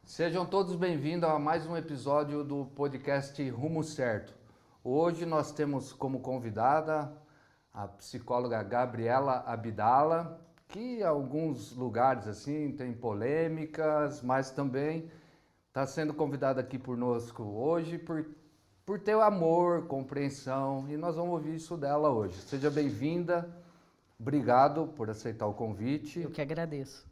Sejam todos bem-vindos a mais um episódio do podcast Rumo Certo. Hoje nós temos como convidada a psicóloga Gabriela Abdala, que em alguns lugares assim tem polêmicas, mas também está sendo convidada aqui por nós hoje por ter amor, compreensão, e nós vamos ouvir isso dela hoje. Seja bem-vinda, obrigado por aceitar o convite. Eu que agradeço.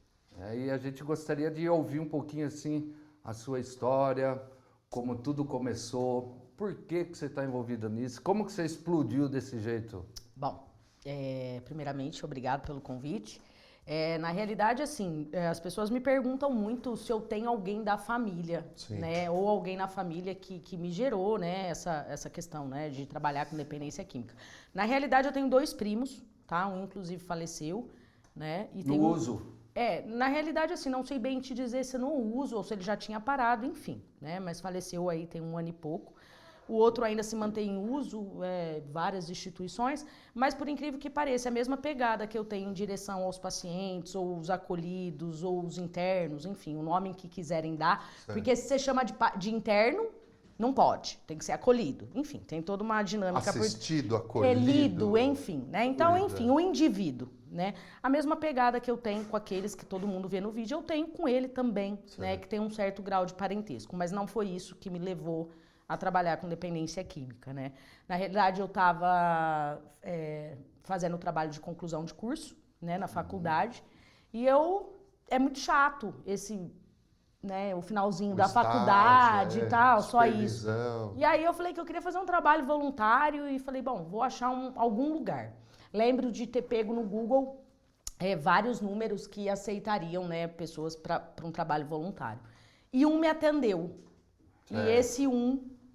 E a gente gostaria de ouvir um pouquinho assim a sua história, como tudo começou, por que você está envolvida nisso, como que você explodiu desse jeito? Bom, primeiramente, obrigado pelo convite. Na realidade, assim, as pessoas me perguntam muito se eu tenho alguém da família, né? Ou alguém na família que me gerou, né? Essa questão, né? De trabalhar com dependência química. Na realidade, eu tenho 2 primos, tá? Um, inclusive, faleceu, né? E tem uso? Na realidade, assim, não sei bem te dizer se no uso ou se ele já tinha parado, enfim, né? Mas faleceu aí tem 1 ano e pouco. O outro ainda se mantém em uso, várias instituições, mas por incrível que pareça, é a mesma pegada que eu tenho em direção aos pacientes, ou os acolhidos, ou os internos, enfim, o nome que quiserem dar. Certo. Porque se você chama de interno, não pode, tem que ser acolhido. Enfim, tem toda uma dinâmica. Assistido, acolhido. Lido, enfim, né? Então, enfim, o indivíduo, né? A mesma pegada que eu tenho com aqueles que todo mundo vê no vídeo, eu tenho com ele também, certo, né? Que tem um certo grau de parentesco, mas não foi isso que me levou a trabalhar com dependência química, né? Na realidade, eu estava fazendo o trabalho de conclusão de curso, né, na faculdade, e é muito chato esse, né, o finalzinho da faculdade e tal, só isso. E aí eu falei que eu queria fazer um trabalho voluntário e falei, bom, vou achar algum lugar. Lembro de ter pego no Google vários números que aceitariam, né, pessoas para um trabalho voluntário. E um me atendeu. E esse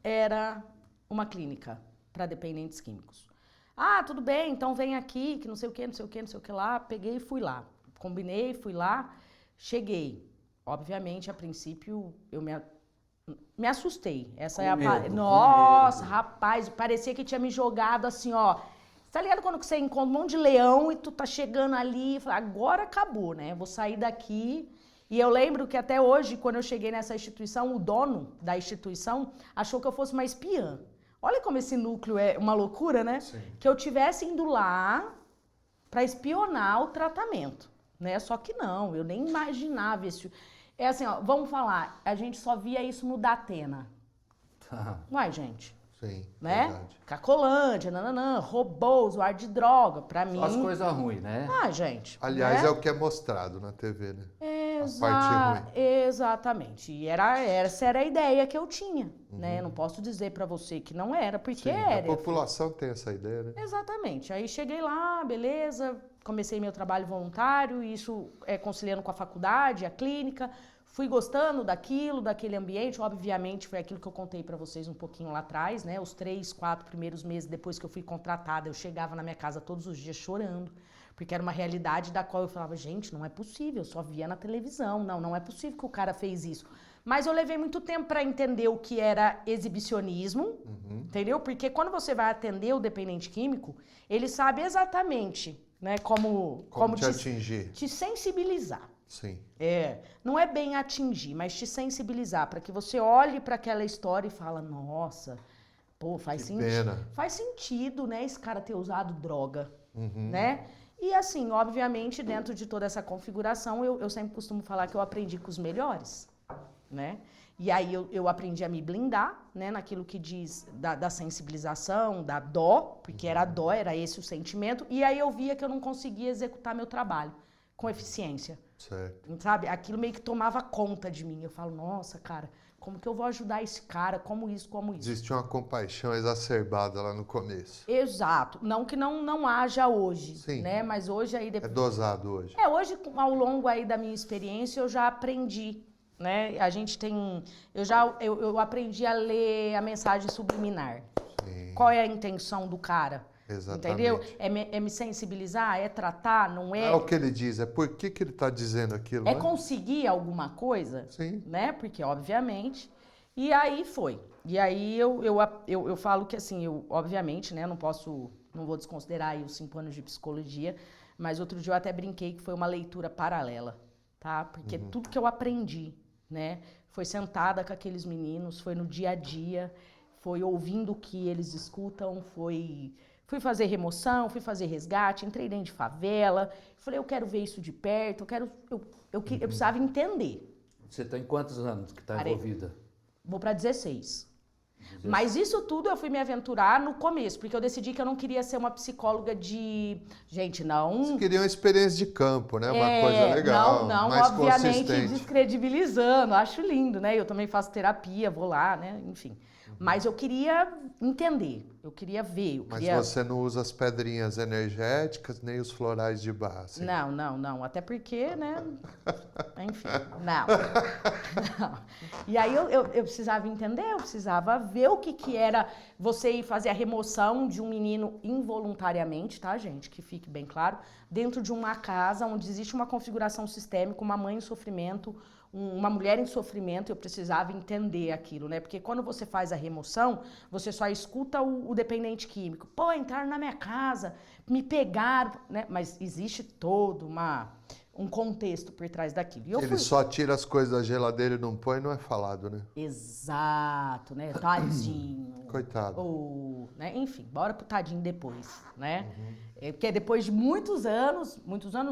era uma clínica para dependentes químicos. Ah, tudo bem, então vem aqui, que não sei o que, não sei o que, não sei o que lá. Peguei e fui lá. Combinei, fui lá, cheguei. Obviamente, a princípio, eu me assustei. Essa Nossa, rapaz, parecia que tinha me jogado assim, ó. Tá ligado quando você encontra um monte de leão e tu tá chegando ali e fala, agora acabou, né? Vou sair daqui. E eu lembro que até hoje, quando eu cheguei nessa instituição, o dono da instituição achou que eu fosse uma espiã. Olha como esse núcleo é uma loucura, né? Sim. Que eu tivesse indo lá para espionar o tratamento, né? Só que não, eu nem imaginava isso. É assim, ó, vamos falar, a gente só via isso no Datena. Uai, gente. Sim, né? Verdade. Cacolândia, roubou, usuário de droga, pra mim... Só as coisas ruins, né? Ah, gente. Aliás, né? é o que é mostrado na TV, né? A parte ruim. Exatamente. E essa era a ideia que eu tinha, né? Não posso dizer pra você que não era, porque era. A população tem essa ideia, né? Exatamente. Aí cheguei lá, beleza, comecei meu trabalho voluntário, isso conciliando com a faculdade, a clínica... Fui gostando daquele ambiente, obviamente foi aquilo que eu contei pra vocês um pouquinho lá atrás, né? Os 3, 4 primeiros meses depois que eu fui contratada, eu chegava na minha casa todos os dias chorando, porque era uma realidade da qual eu falava, gente, não é possível, eu só via na televisão, não é possível que o cara fez isso. Mas eu levei muito tempo pra entender o que era exibicionismo, entendeu? Porque quando você vai atender o dependente químico, ele sabe exatamente, né, como te atingir, te sensibilizar. Sim. Não é bem atingir, mas te sensibilizar, para que você olhe para aquela história e fala, nossa, pô, faz sentido, né, esse cara ter usado droga, né? E assim, obviamente, dentro de toda essa configuração, eu sempre costumo falar que eu aprendi com os melhores, né? E aí eu aprendi a me blindar, né, naquilo que diz da sensibilização, da dó, porque era dó, era esse o sentimento, e aí eu via que eu não conseguia executar meu trabalho com eficiência. Certo. Sabe? Aquilo meio que tomava conta de mim. Eu falo, nossa, cara, como que eu vou ajudar esse cara? Como isso? Existe uma compaixão exacerbada lá no começo. Exato. Não que não haja hoje, Sim. né? Mas hoje aí... É dosado hoje. Hoje, ao longo aí da minha experiência, eu já aprendi, né? A gente tem... Eu aprendi a ler a mensagem subliminar. Sim. Qual é a intenção do cara? Exatamente. Entendeu? É me sensibilizar, é tratar, não é... Não é o que ele diz, é por que ele está dizendo aquilo. É conseguir alguma coisa, sim, né? Porque, obviamente... E aí foi. E aí eu falo que, assim, obviamente, né, não vou desconsiderar aí os 5 anos de psicologia, mas outro dia eu até brinquei que foi uma leitura paralela, tá? Porque tudo que eu aprendi né? Foi sentada com aqueles meninos, foi no dia a dia, foi ouvindo o que eles escutam, fui fazer remoção, fui fazer resgate, entrei dentro de favela, falei, eu quero ver isso de perto, eu precisava entender. Você tem quantos anos que está envolvida? Vou para 16. Mas isso tudo eu fui me aventurar no começo, porque eu decidi que eu não queria ser uma psicóloga de... Gente, não... Você queria uma experiência de campo, né? Uma coisa legal, não, mais obviamente, consistente. descredibilizando, acho lindo, né? Eu também faço terapia, vou lá, né? Enfim. Mas eu queria entender, eu queria ver. Mas você não usa as pedrinhas energéticas, nem os florais de bar, assim. Não. Até porque, né? Enfim, não. E aí eu precisava entender, eu precisava ver o que era você ir fazer a remoção de um menino involuntariamente, tá, gente? Que fique bem claro. Dentro de uma casa onde existe uma configuração sistêmica, uma mãe em sofrimento, uma mulher em sofrimento, eu precisava entender aquilo, né? Porque quando você faz a remoção, você só escuta o dependente químico. Pô, entraram na minha casa, me pegaram, né? Mas existe todo um contexto por trás daquilo. E Ele só tira as coisas da geladeira e não põe, não é falado, né? Exato, né? Tadinho. Coitado. Né? Enfim, bora pro tadinho depois, né? Porque depois de muitos anos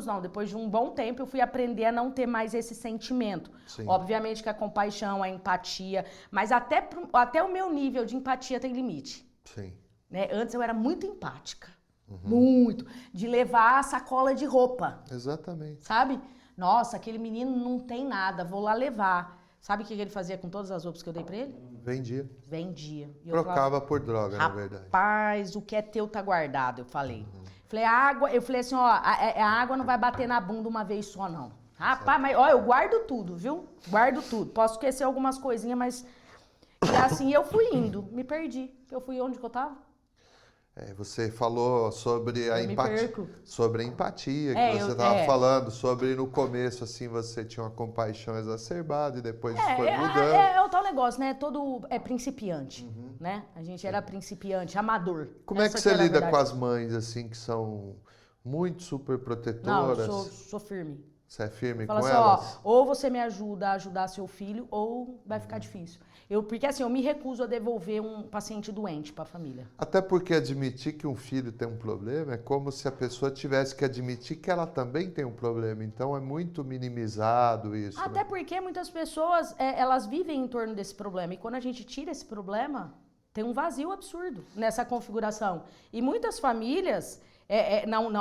não, depois de um bom tempo eu fui aprender a não ter mais esse sentimento. Sim. Obviamente que a compaixão, a empatia, mas até o meu nível de empatia tem limite. Sim. Né? Antes eu era muito empática, muito, de levar a sacola de roupa. Exatamente. Sabe? Nossa, aquele menino não tem nada, vou lá levar. Sabe o que ele fazia com todas as roupas que eu dei pra ele? Vendia. E eu Trocava falava, por droga, na verdade. Rapaz, o que é teu tá guardado, eu falei. Eu falei assim, ó, a água não vai bater na bunda uma vez só, não. Rapaz, mas ó, eu guardo tudo, viu? Guardo tudo. Posso esquecer algumas coisinhas, mas... E assim, eu fui indo, me perdi. Eu fui onde que eu tava? Você falou sobre a empatia, sobre a empatia que você estava falando, sobre no começo, assim, você tinha uma compaixão exacerbada e depois foi mudando. É o tal negócio, né? Todo é principiante, né? A gente era principiante, amador. Como é que você lida com as mães, assim, que são muito super protetoras? Não, eu sou firme. Você é firme com assim, elas? Ó, ou você me ajuda a ajudar seu filho, ou vai ficar difícil. Porque assim, eu me recuso a devolver um paciente doente para a família. Até porque admitir que um filho tem um problema é como se a pessoa tivesse que admitir que ela também tem um problema. Então é muito minimizado isso. Até porque muitas pessoas, elas vivem em torno desse problema. E quando a gente tira esse problema, tem um vazio absurdo nessa configuração. E muitas famílias,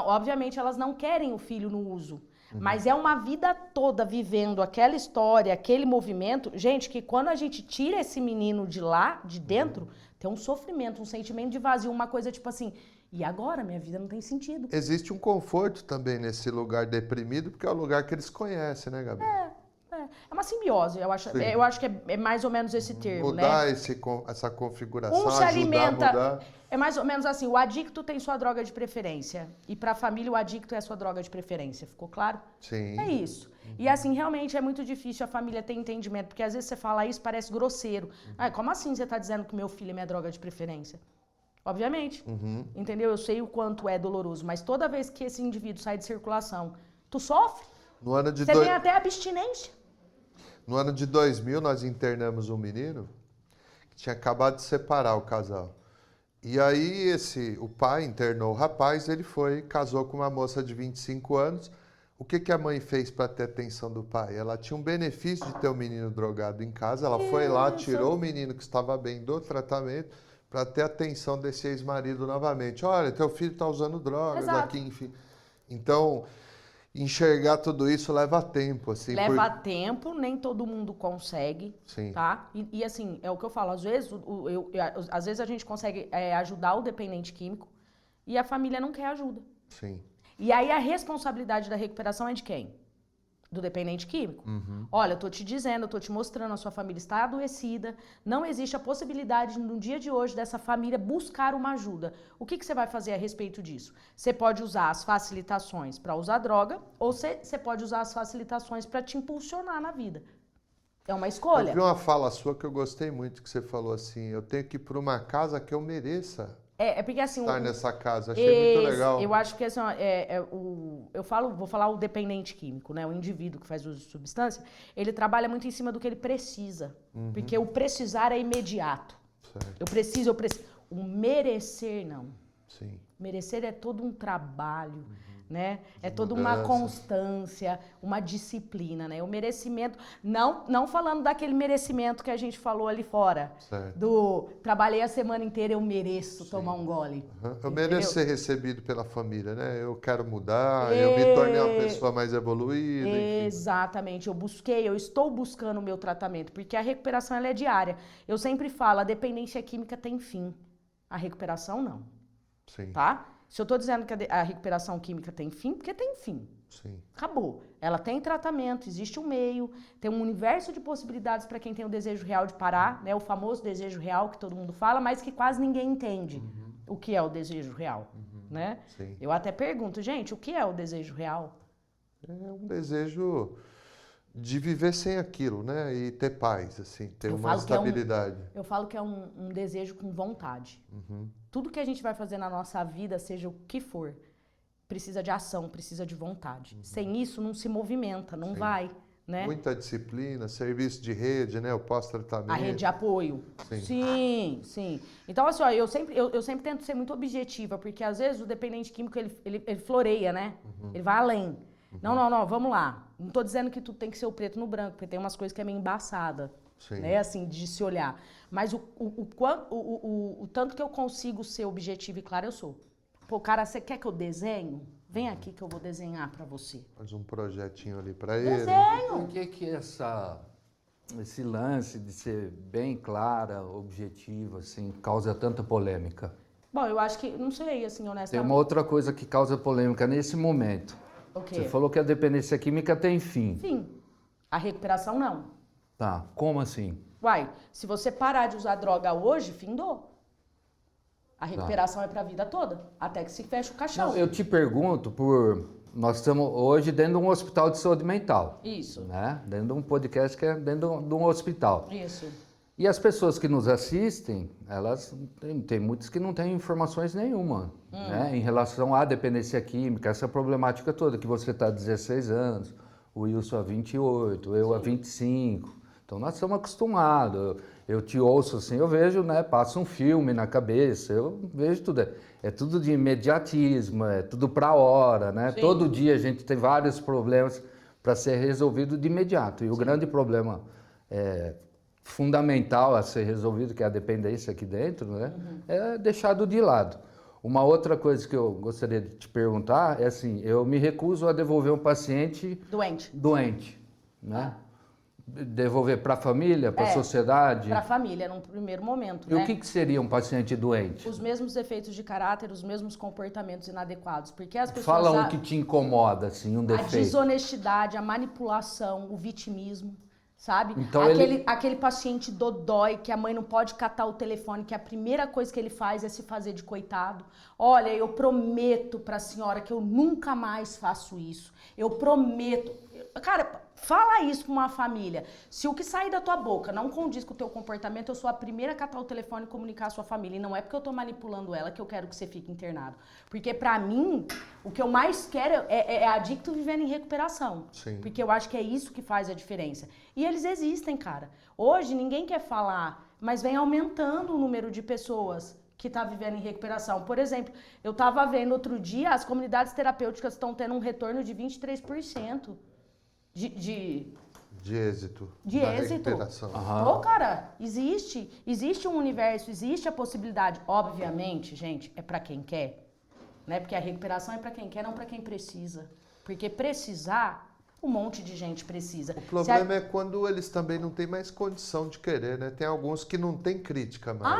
obviamente, elas não querem o filho no uso. Mas é uma vida toda vivendo aquela história, aquele movimento. Gente, que quando a gente tira esse menino de lá, de dentro, tem um sofrimento, um sentimento de vazio, uma coisa tipo assim, e agora? Minha vida não tem sentido. Existe um conforto também nesse lugar deprimido, porque é o lugar que eles conhecem, né, Gabi? É uma simbiose, eu acho que é mais ou menos esse termo, mudar, né? Essa configuração, Um se alimenta, mudar. é mais ou menos assim, o adicto tem sua droga de preferência. E para a família, o adicto é a sua droga de preferência. Ficou claro? Sim. É isso. E assim, realmente é muito difícil a família ter entendimento, porque às vezes você fala isso, parece grosseiro. Como assim você está dizendo que meu filho é minha droga de preferência? Obviamente. Entendeu? Eu sei o quanto é doloroso, mas toda vez que esse indivíduo sai de circulação, tu sofre. Você tem até abstinência. No ano de 2000, nós internamos um menino que tinha acabado de separar o casal. E aí o pai internou o rapaz, ele casou com uma moça de 25 anos. O que a mãe fez para ter atenção do pai? Ela tinha um benefício de ter um menino drogado em casa, ela foi lá, tirou o menino que estava bem do tratamento para ter atenção desse ex-marido novamente. Olha, teu filho está usando drogas aqui, enfim. Então... enxergar tudo isso leva tempo, assim. Leva tempo, nem todo mundo consegue, Sim. Tá? E assim, é o que eu falo, às vezes a gente consegue ajudar o dependente químico e a família não quer ajuda. Sim. E aí a responsabilidade da recuperação é de quem? Do dependente químico. Olha, eu tô te dizendo, eu tô te mostrando, a sua família está adoecida, não existe a possibilidade no dia de hoje dessa família buscar uma ajuda. O que você vai fazer a respeito disso? Você pode usar as facilitações para usar droga ou você pode usar as facilitações para te impulsionar na vida. É uma escolha. Eu vi uma fala sua que eu gostei muito, que você falou assim, eu tenho que ir para uma casa que eu mereça É porque assim... estar nessa casa. Achei muito legal. Eu acho que assim, ó, vou falar o dependente químico, né? O indivíduo que faz uso de substância, ele trabalha muito em cima do que ele precisa. Porque o precisar é imediato. Certo. Eu preciso. O merecer, não. Sim. Merecer é todo um trabalho, né? É toda mudança. uma constância, uma disciplina, né? O merecimento, não falando daquele merecimento que a gente falou ali fora. Certo. Do trabalhei a semana inteira, eu mereço tomar um gole. Eu mereço ser recebido pela família, né? Eu quero mudar, eu me tornei uma pessoa mais evoluída. Enfim. Exatamente, eu estou buscando o meu tratamento, porque a recuperação ela é diária. Eu sempre falo, a dependência química tem fim, a recuperação não, Sim, tá? Se eu estou dizendo que a recuperação química tem fim, porque tem fim. sim. Acabou. Ela tem tratamento, existe um meio, tem um universo de possibilidades para quem tem o desejo real de parar, né? O famoso desejo real que todo mundo fala, mas que quase ninguém entende o que é o desejo real, né? Sim. Eu até pergunto, gente, o que é o desejo real? É um desejo de viver sem aquilo, né? E ter paz, assim, ter Eu uma falo que é um- estabilidade. Eu falo que é um desejo com vontade. Tudo que a gente vai fazer na nossa vida, seja o que for, precisa de ação, precisa de vontade. Sem isso, não se movimenta, não vai, né? Muita disciplina, serviço de rede, né? O pós-tratamento. A rede de apoio. Sim. Sim. Então, assim, ó, eu sempre tento ser muito objetiva, porque às vezes o dependente químico, ele floreia, né? Ele vai além. Não, vamos lá. Não tô dizendo que tudo tem que ser o preto no branco, porque tem umas coisas que é meio embaçada, Sim. né? Assim, de se olhar. Mas o tanto que eu consigo ser objetiva e clara, eu sou. Pô, cara, você quer que eu desenho? Vem aqui que eu vou desenhar pra você. Faz um projetinho ali para ele. Desenho! Por que esse lance de ser bem clara, objetiva, assim, causa tanta polêmica? Bom, eu acho que, não sei, assim, Tem honestamente. uma outra coisa que causa polêmica nesse momento. O quê? Você falou que a dependência química tem fim. Fim. A recuperação, não. Tá, como assim? Uai, se você parar de usar droga hoje, findou. A recuperação é pra vida toda, até que se feche o caixão. Não, eu te pergunto nós estamos hoje dentro de um hospital de saúde mental. Isso. Né? Dentro de um podcast que é dentro de um hospital. Isso. E as pessoas que nos assistem, elas tem muitas que não têm informações nenhuma, né? Em relação à dependência química, essa problemática toda, que você está há 16 anos, o Wilson há 28, eu há 25. Então nós estamos acostumados. Eu te ouço assim, eu vejo, né? Passa um filme na cabeça, eu vejo tudo. É tudo de imediatismo, é tudo para a hora, né? Sim. Todo dia a gente tem vários problemas para ser resolvido de imediato. E o grande problema fundamental a ser resolvido, que é a dependência aqui dentro, né? É deixado de lado. Uma outra coisa que eu gostaria de te perguntar é assim, eu me recuso a devolver um paciente doente, né? Devolver para a família, para a sociedade. Para a família, num primeiro momento, E né? o que seria um paciente doente? Os mesmos defeitos de caráter, os mesmos comportamentos inadequados. Porque as pessoas... Fala um que te incomoda, assim, um A defeito. desonestidade, a manipulação, o vitimismo, sabe? Então aquele paciente dodói que a mãe não pode catar o telefone, que a primeira coisa que ele faz é se fazer de coitado. Olha, eu prometo pra senhora que eu nunca mais faço isso. Eu prometo. Cara, fala isso pra uma família. Se o que sair da tua boca não condiz com o teu comportamento, eu sou a primeira a catar o telefone e comunicar à sua família. E não é porque eu tô manipulando ela que eu quero que você fique internado. Porque pra mim, o que eu mais quero é adicto vivendo em recuperação. Sim. Porque eu acho que é isso que faz a diferença. E eles existem, cara. Hoje ninguém quer falar, mas vem aumentando o número de pessoas que tá vivendo em recuperação. Por exemplo, eu tava vendo outro dia, as comunidades terapêuticas estão tendo um retorno de 23%. De êxito. De da êxito. recuperação. Ô, cara, existe um universo, existe a possibilidade. Obviamente, gente, é pra quem quer, né? Porque a recuperação é pra quem quer, não pra quem precisa. Porque precisar, um monte de gente precisa. O problema é quando eles também não têm mais condição de querer, né? Tem alguns que não têm crítica mais.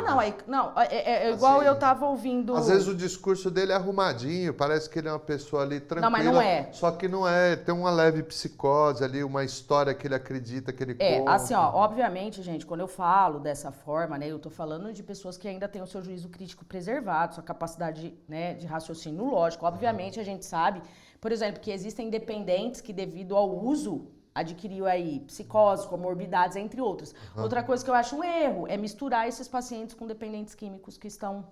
É igual Assim, eu tava ouvindo... Às vezes o discurso dele é arrumadinho, parece que ele é uma pessoa ali tranquila. Não, mas não é. Só que não é, tem uma leve psicose ali, uma história que ele acredita, que ele conta. Assim, ó, obviamente, gente, quando eu falo dessa forma, né, eu tô falando de pessoas que ainda têm o seu juízo crítico preservado, sua capacidade, né, de raciocínio lógico. Obviamente, a gente sabe, por exemplo, que existem dependentes que, devido ao uso, adquiriu aí psicose, comorbidades, entre outras. Outra coisa que eu acho um erro é misturar esses pacientes com dependentes químicos que estão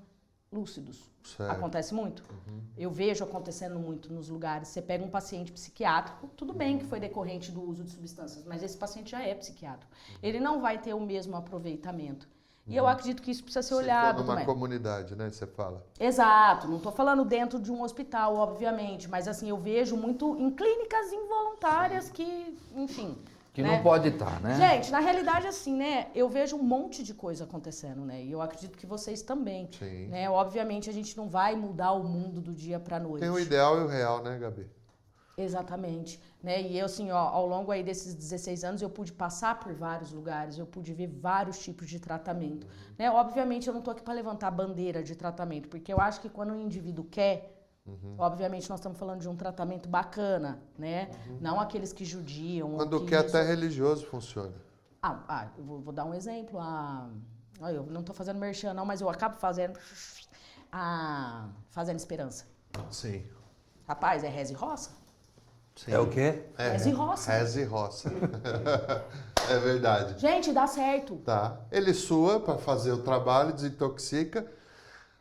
lúcidos. Certo. Acontece muito. Eu vejo acontecendo muito nos lugares. Você pega um paciente psiquiátrico, tudo bem que foi decorrente do uso de substâncias, mas esse paciente já é psiquiátrico. Ele não vai ter o mesmo aproveitamento. E eu acredito que isso precisa ser olhado numa também. comunidade, né, você fala. Exato, não estou falando dentro de um hospital, obviamente, mas assim, eu vejo muito em clínicas involuntárias que, enfim... Que né? não pode estar, né? Gente, na realidade, assim, né, eu vejo um monte de coisa acontecendo, né, e eu acredito que vocês também, Sim. né, obviamente a gente não vai mudar o mundo do dia pra noite. Tem o ideal e o real, né, Gabi? Exatamente, né, e eu, assim, ó, ao longo aí desses 16 anos, eu pude passar por vários lugares, eu pude ver vários tipos de tratamento, né, obviamente eu não tô aqui para levantar bandeira de tratamento, porque eu acho que quando o indivíduo quer, obviamente nós estamos falando de um tratamento bacana, né, não aqueles que judiam. Quando que quer até religioso funciona. eu vou dar um exemplo. Eu não estou fazendo merchan, não, mas eu acabo fazendo. Fazendo Esperança. Sim. Rapaz, é reza e roça? É o quê? Reza e roça. Reza e roça. É verdade. Gente, dá certo. Tá. Ele sua para fazer o trabalho, desintoxica.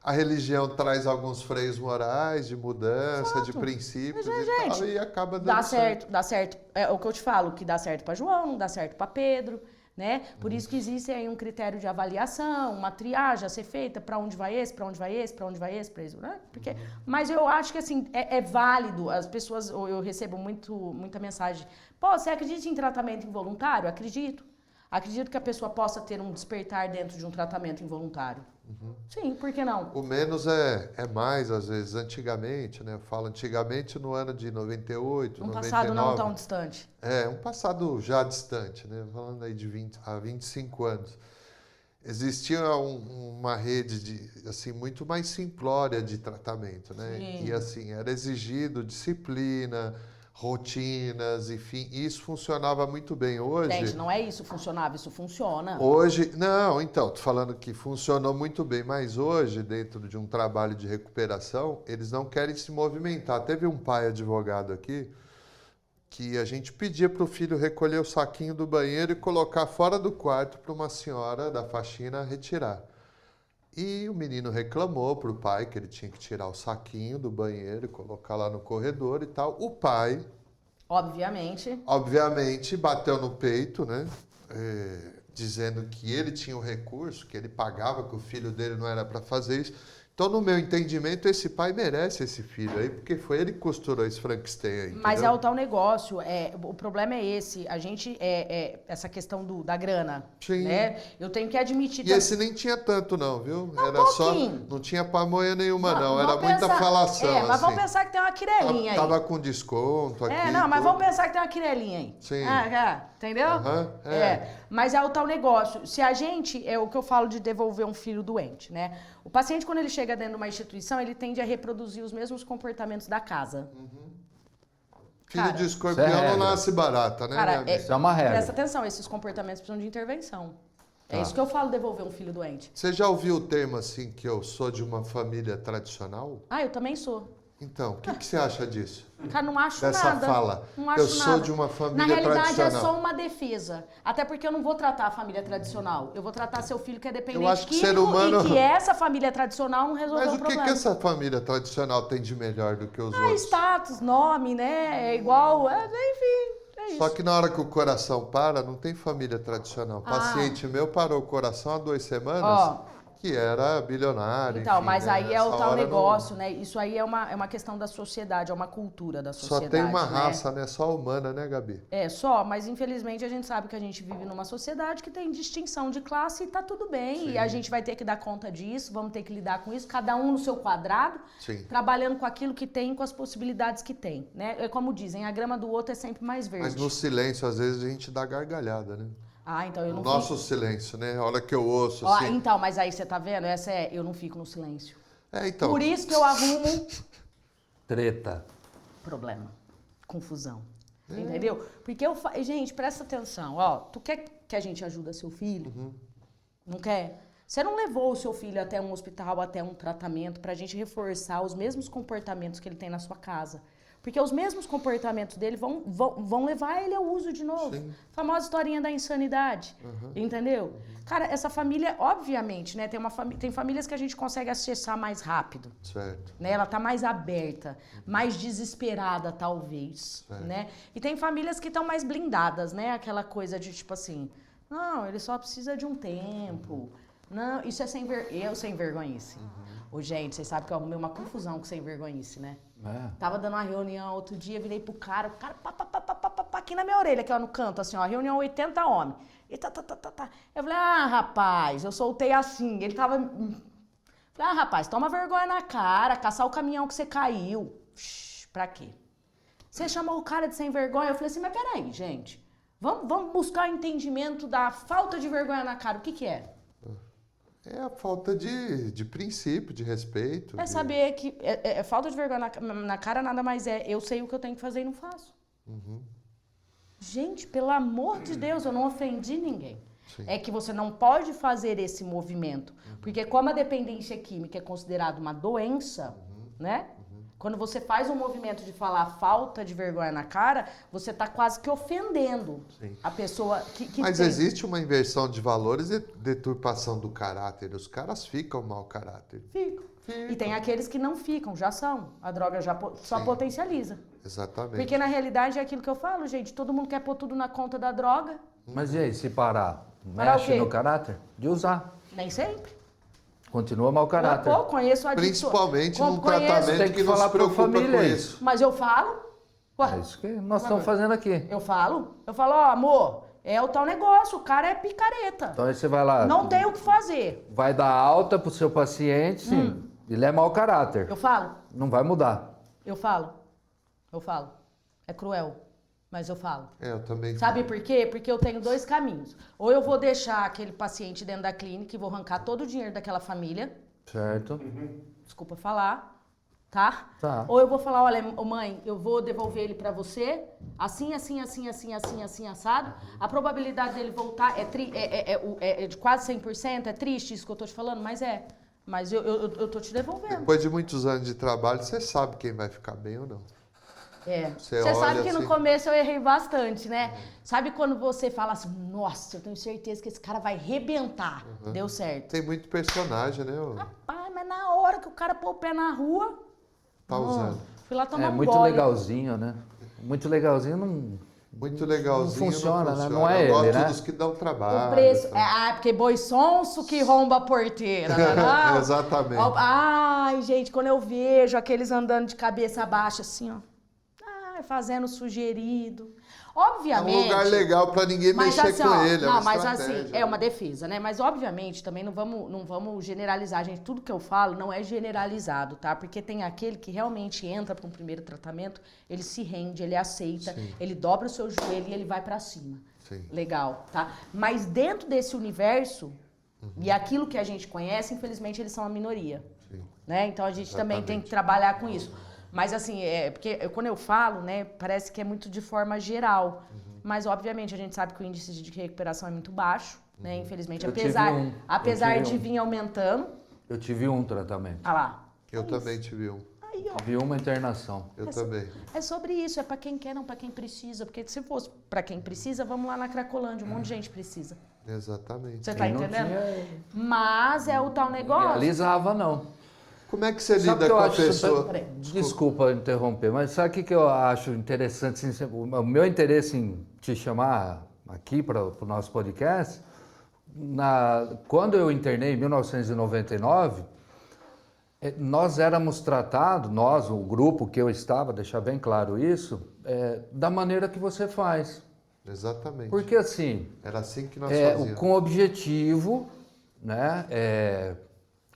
A religião traz alguns freios morais, de mudança, de princípios e tal, e acaba dando certo. Dá certo. É o que eu te falo, que dá certo para João, não dá certo para Pedro, né? Por isso que existe aí um critério de avaliação, uma triagem a ser feita, para onde vai esse, para onde vai esse, para onde vai esse, para isso, né? Porque, mas eu acho que assim, é válido, as pessoas, eu recebo muita mensagem, pô, você acredita em tratamento involuntário? Acredito. Acredito que a pessoa possa ter um despertar dentro de um tratamento involuntário. Sim, por que não? O menos é mais, às vezes. Antigamente, né? Eu falo antigamente no ano de 98, Um 99. passado não tão distante. É, um passado já distante, né? Falando aí de 25 anos. Existia uma rede assim, muito mais simplória de tratamento, né? Sim. E assim, era exigido disciplina, rotinas, enfim, isso funcionava muito bem. Hoje, Gente, não é isso funcionava, isso funciona. não, então, tô falando que funcionou muito bem, mas hoje, dentro de um trabalho de recuperação, eles não querem se movimentar. Teve um pai advogado aqui que a gente pedia para o filho recolher o saquinho do banheiro e colocar fora do quarto para uma senhora da faxina retirar. E o menino reclamou para o pai que ele tinha que tirar o saquinho do banheiro e colocar lá no corredor e tal. O pai, obviamente, bateu no peito, né? Dizendo que ele tinha o recurso, que ele pagava, que o filho dele não era para fazer isso. Então, no meu entendimento, esse pai merece esse filho aí, porque foi ele que costurou esse Frankenstein aí. Mas entendeu? é o tal negócio, o problema é esse, a gente, essa questão da grana, Sim. né? Eu tenho que admitir... E esse nem tinha tanto não, viu? Um Era só, pouquinho. não tinha pamonha nenhuma não, era Vamos muita pensar- falação. mas assim. vamos pensar que tem uma quirelinha aí. Tava com desconto aqui. Não, mas tudo. vamos pensar que tem uma quirelinha aí. Sim. Entendeu? Aham, Mas é o tal negócio. Se a gente, é o que eu falo de devolver um filho doente, né? O paciente, quando ele chega dentro de uma instituição, ele tende a reproduzir os mesmos comportamentos da casa. Filho Cara, de escorpião isso é não regra. nasce barata, né, Cara, minha amiga? Isso é uma regra. Presta atenção, esses comportamentos precisam de intervenção. É Tá. isso que eu falo, devolver um filho doente. Você já ouviu o termo assim, que eu sou de uma família tradicional? Eu também sou. Então, o que você acha disso? Cara, não acho Dessa nada. fala. Não acho Eu sou nada. de uma família Na realidade, tradicional. é só uma defesa. Até porque eu não vou tratar a família tradicional. Eu vou tratar seu filho que é dependente Eu acho que químico ser humano- e que essa família tradicional não resolveu Mas o o que problema. essa família tradicional tem de melhor do que os outros? Status, nome, né? É igual, enfim, é isso. Só que na hora que o coração para, não tem família tradicional. Paciente meu parou o coração há 2 semanas, Ó. que era bilionário. Então, enfim, mas né? aí é o Nessa tal hora negócio, né? Isso aí é uma questão da sociedade, é uma cultura da Só sociedade. tem uma né? raça, né? Só humana, né, Gabi? Mas infelizmente a gente sabe que a gente vive numa sociedade que tem distinção de classe e tá tudo bem. Sim. E a gente vai ter que dar conta disso, vamos ter que lidar com isso, cada um no seu quadrado, Sim. trabalhando com aquilo que tem, com as possibilidades que tem, né? É como dizem, a grama do outro é sempre mais verde. Mas no silêncio, às vezes, a gente dá gargalhada, né? Então eu No não nosso silêncio, né? A hora que eu ouço, fico... assim... Então, mas aí você tá vendo? Eu não fico no silêncio. Então... Por isso que eu arrumo Treta. problema, confusão. Entendeu? Porque gente, presta atenção, tu quer que a gente ajude seu filho? Não quer? Você não levou o seu filho até um hospital, até um tratamento, pra gente reforçar os mesmos comportamentos que ele tem na sua casa. Porque os mesmos comportamentos dele vão levar ele ao uso de novo. Sim. Famosa historinha da insanidade, entendeu? Cara, essa família, obviamente, né, tem famílias que a gente consegue acessar mais rápido. Certo. Né? Ela tá mais aberta, mais desesperada, talvez, né? E tem famílias que estão mais blindadas, né? Aquela coisa de, tipo assim, não, ele só precisa de um tempo. Não, isso é sem vergonhice. Ô, gente, vocês sabem que eu arrumei uma confusão com sem vergonhice, né? Tava dando uma reunião outro dia, virei pro cara, o cara pá, aqui na minha orelha, aqui ó, no canto, assim, ó, reunião 80 homens. E tá. Eu falei, rapaz, eu soltei assim. Ele tava... Falei, rapaz, toma vergonha na cara, caçar o caminhão que você caiu. Pra quê? Você chamou o cara de sem vergonha? Eu falei assim, mas peraí, gente. Vamos buscar o entendimento da falta de vergonha na cara. O que é? É a falta de princípio, de respeito. É saber que falta de vergonha na cara nada mais é. Eu sei o que eu tenho que fazer e não faço. Gente, pelo amor de Deus, eu não ofendi ninguém. Sim. É que você não pode fazer esse movimento. Porque como a dependência química é considerada uma doença, né? Quando você faz um movimento de falar falta de vergonha na cara, você está quase que ofendendo a pessoa que Mas tem. existe uma inversão de valores e deturpação do caráter. Os caras ficam mau caráter. Ficam. E tem aqueles que não ficam, já são. A droga já só potencializa. Exatamente. Porque na realidade é aquilo que eu falo, gente. Todo mundo quer pôr tudo na conta da droga. Mas e aí, se parar? Parar o Mexe quê? no caráter? De usar. Nem sempre. Continua mau caráter. Pô, conheço adicto. Principalmente num conheço, tratamento tem que que não falar se pra preocupa família com isso. isso. Mas eu falo. Ué, É isso que nós estamos fazendo aqui. eu falo, ó, amor, é o tal negócio, o cara é picareta. Então aí você vai lá, Não tem o que fazer. vai dar alta pro seu paciente, sim. Ele é mau caráter. Eu falo, Não vai mudar. eu falo. É cruel, mas eu falo. Eu também. Sabe por quê? Porque eu tenho dois caminhos. Ou eu vou deixar aquele paciente dentro da clínica e vou arrancar todo o dinheiro daquela família. Certo? Desculpa falar, tá? Tá. Ou eu vou falar, olha, mãe, eu vou devolver ele pra você, assim, assado. A probabilidade dele voltar é de quase 100%, é triste isso que eu tô te falando, mas é. Mas eu tô te devolvendo. Depois de muitos anos de trabalho, você sabe quem vai ficar bem ou não. Você olha sabe que no assim. começo eu errei bastante, né? Sabe quando você fala assim, nossa, eu tenho certeza que esse cara vai rebentar. Deu certo. Tem muito personagem, né? Rapaz, mas na hora que o cara pôr o pé na rua... Tá usando. Fui lá tomar É um muito gole. legalzinho, né? Muito legalzinho não... Muito legalzinho. Não funciona, né? Não é Eu ele, gosto né? dos que dão trabalho. O preço... tá? porque boi sonso que romba a porteira, não é não? Exatamente. Ai, gente, quando eu vejo aqueles andando de cabeça baixa assim, ó. Fazendo sugerido. Obviamente... É um lugar legal para ninguém Mas mexer assim, com ó, ele. É não, uma mas estratégia. assim, é uma defesa, né? Mas obviamente também não vamos generalizar, gente. Tudo que eu falo não é generalizado, tá? Porque tem aquele que realmente entra para um primeiro tratamento, ele se rende, ele aceita, Sim. ele dobra o seu joelho e ele vai para cima. Sim. Legal, tá? Mas dentro desse universo, e aquilo que a gente conhece, infelizmente eles são a minoria. Sim. Né? Então a gente também tem Exatamente. que trabalhar com isso. Mas assim, porque quando eu falo, né, parece que é muito de forma geral. Mas obviamente a gente sabe que o índice de recuperação é muito baixo, né? Infelizmente, Eu tive apesar um. de vir aumentando. Eu tive um tratamento. Ah lá. Eu também tive um. Aí, ó. Tive uma internação. Eu também. É sobre isso, é pra quem quer, não pra quem precisa. Porque se fosse pra quem precisa, vamos lá na Cracolândia, um monte de gente precisa. Exatamente. Você tá Quem não entendendo? tinha, Mas é o tal negócio. realizava, não. Como é que você Sabe lida que eu com a acho pessoa? Peraí. Desculpa interromper, mas sabe o que eu acho interessante? Assim, o meu interesse em te chamar aqui para o nosso podcast, quando eu internei em 1999, nós éramos tratados, o grupo que eu estava, deixar bem claro isso, da maneira que você faz. Exatamente. Porque assim, Era assim que nós fazíamos. com objetivo, né?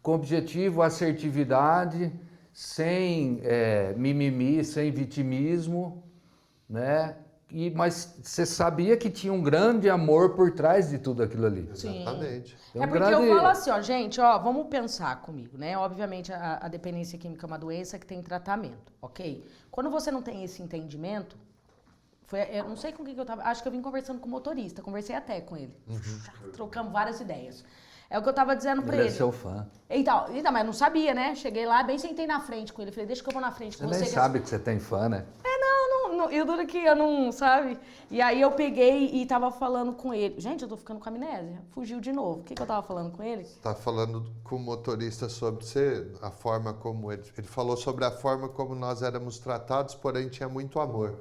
Com objetivo, assertividade, sem mimimi, sem vitimismo, né? Mas você sabia que tinha um grande amor por trás de tudo aquilo ali. Sim. Exatamente. Tem um É porque grande- eu falo assim, ó, gente, ó, vamos pensar comigo, né? Obviamente a dependência química é uma doença que tem tratamento, ok? Quando você não tem esse entendimento, eu não sei com quem que eu tava, acho que eu vim conversando com o motorista, conversei até com ele. Trocamos várias ideias. É o que eu tava dizendo pra Ele ele. é seu fã. Então, mas eu não sabia, né? Cheguei lá, bem sentei na frente com ele. Falei, deixa que eu vou na frente com Você você. nem sabe que você tem fã, né? Eu duro que eu não, sabe? E aí eu peguei e tava falando com ele. Gente, eu tô ficando com amnésia. Fugiu de novo. O que eu tava falando com ele? Tá falando com o motorista sobre a forma como ele falou sobre a forma como nós éramos tratados, porém tinha muito amor.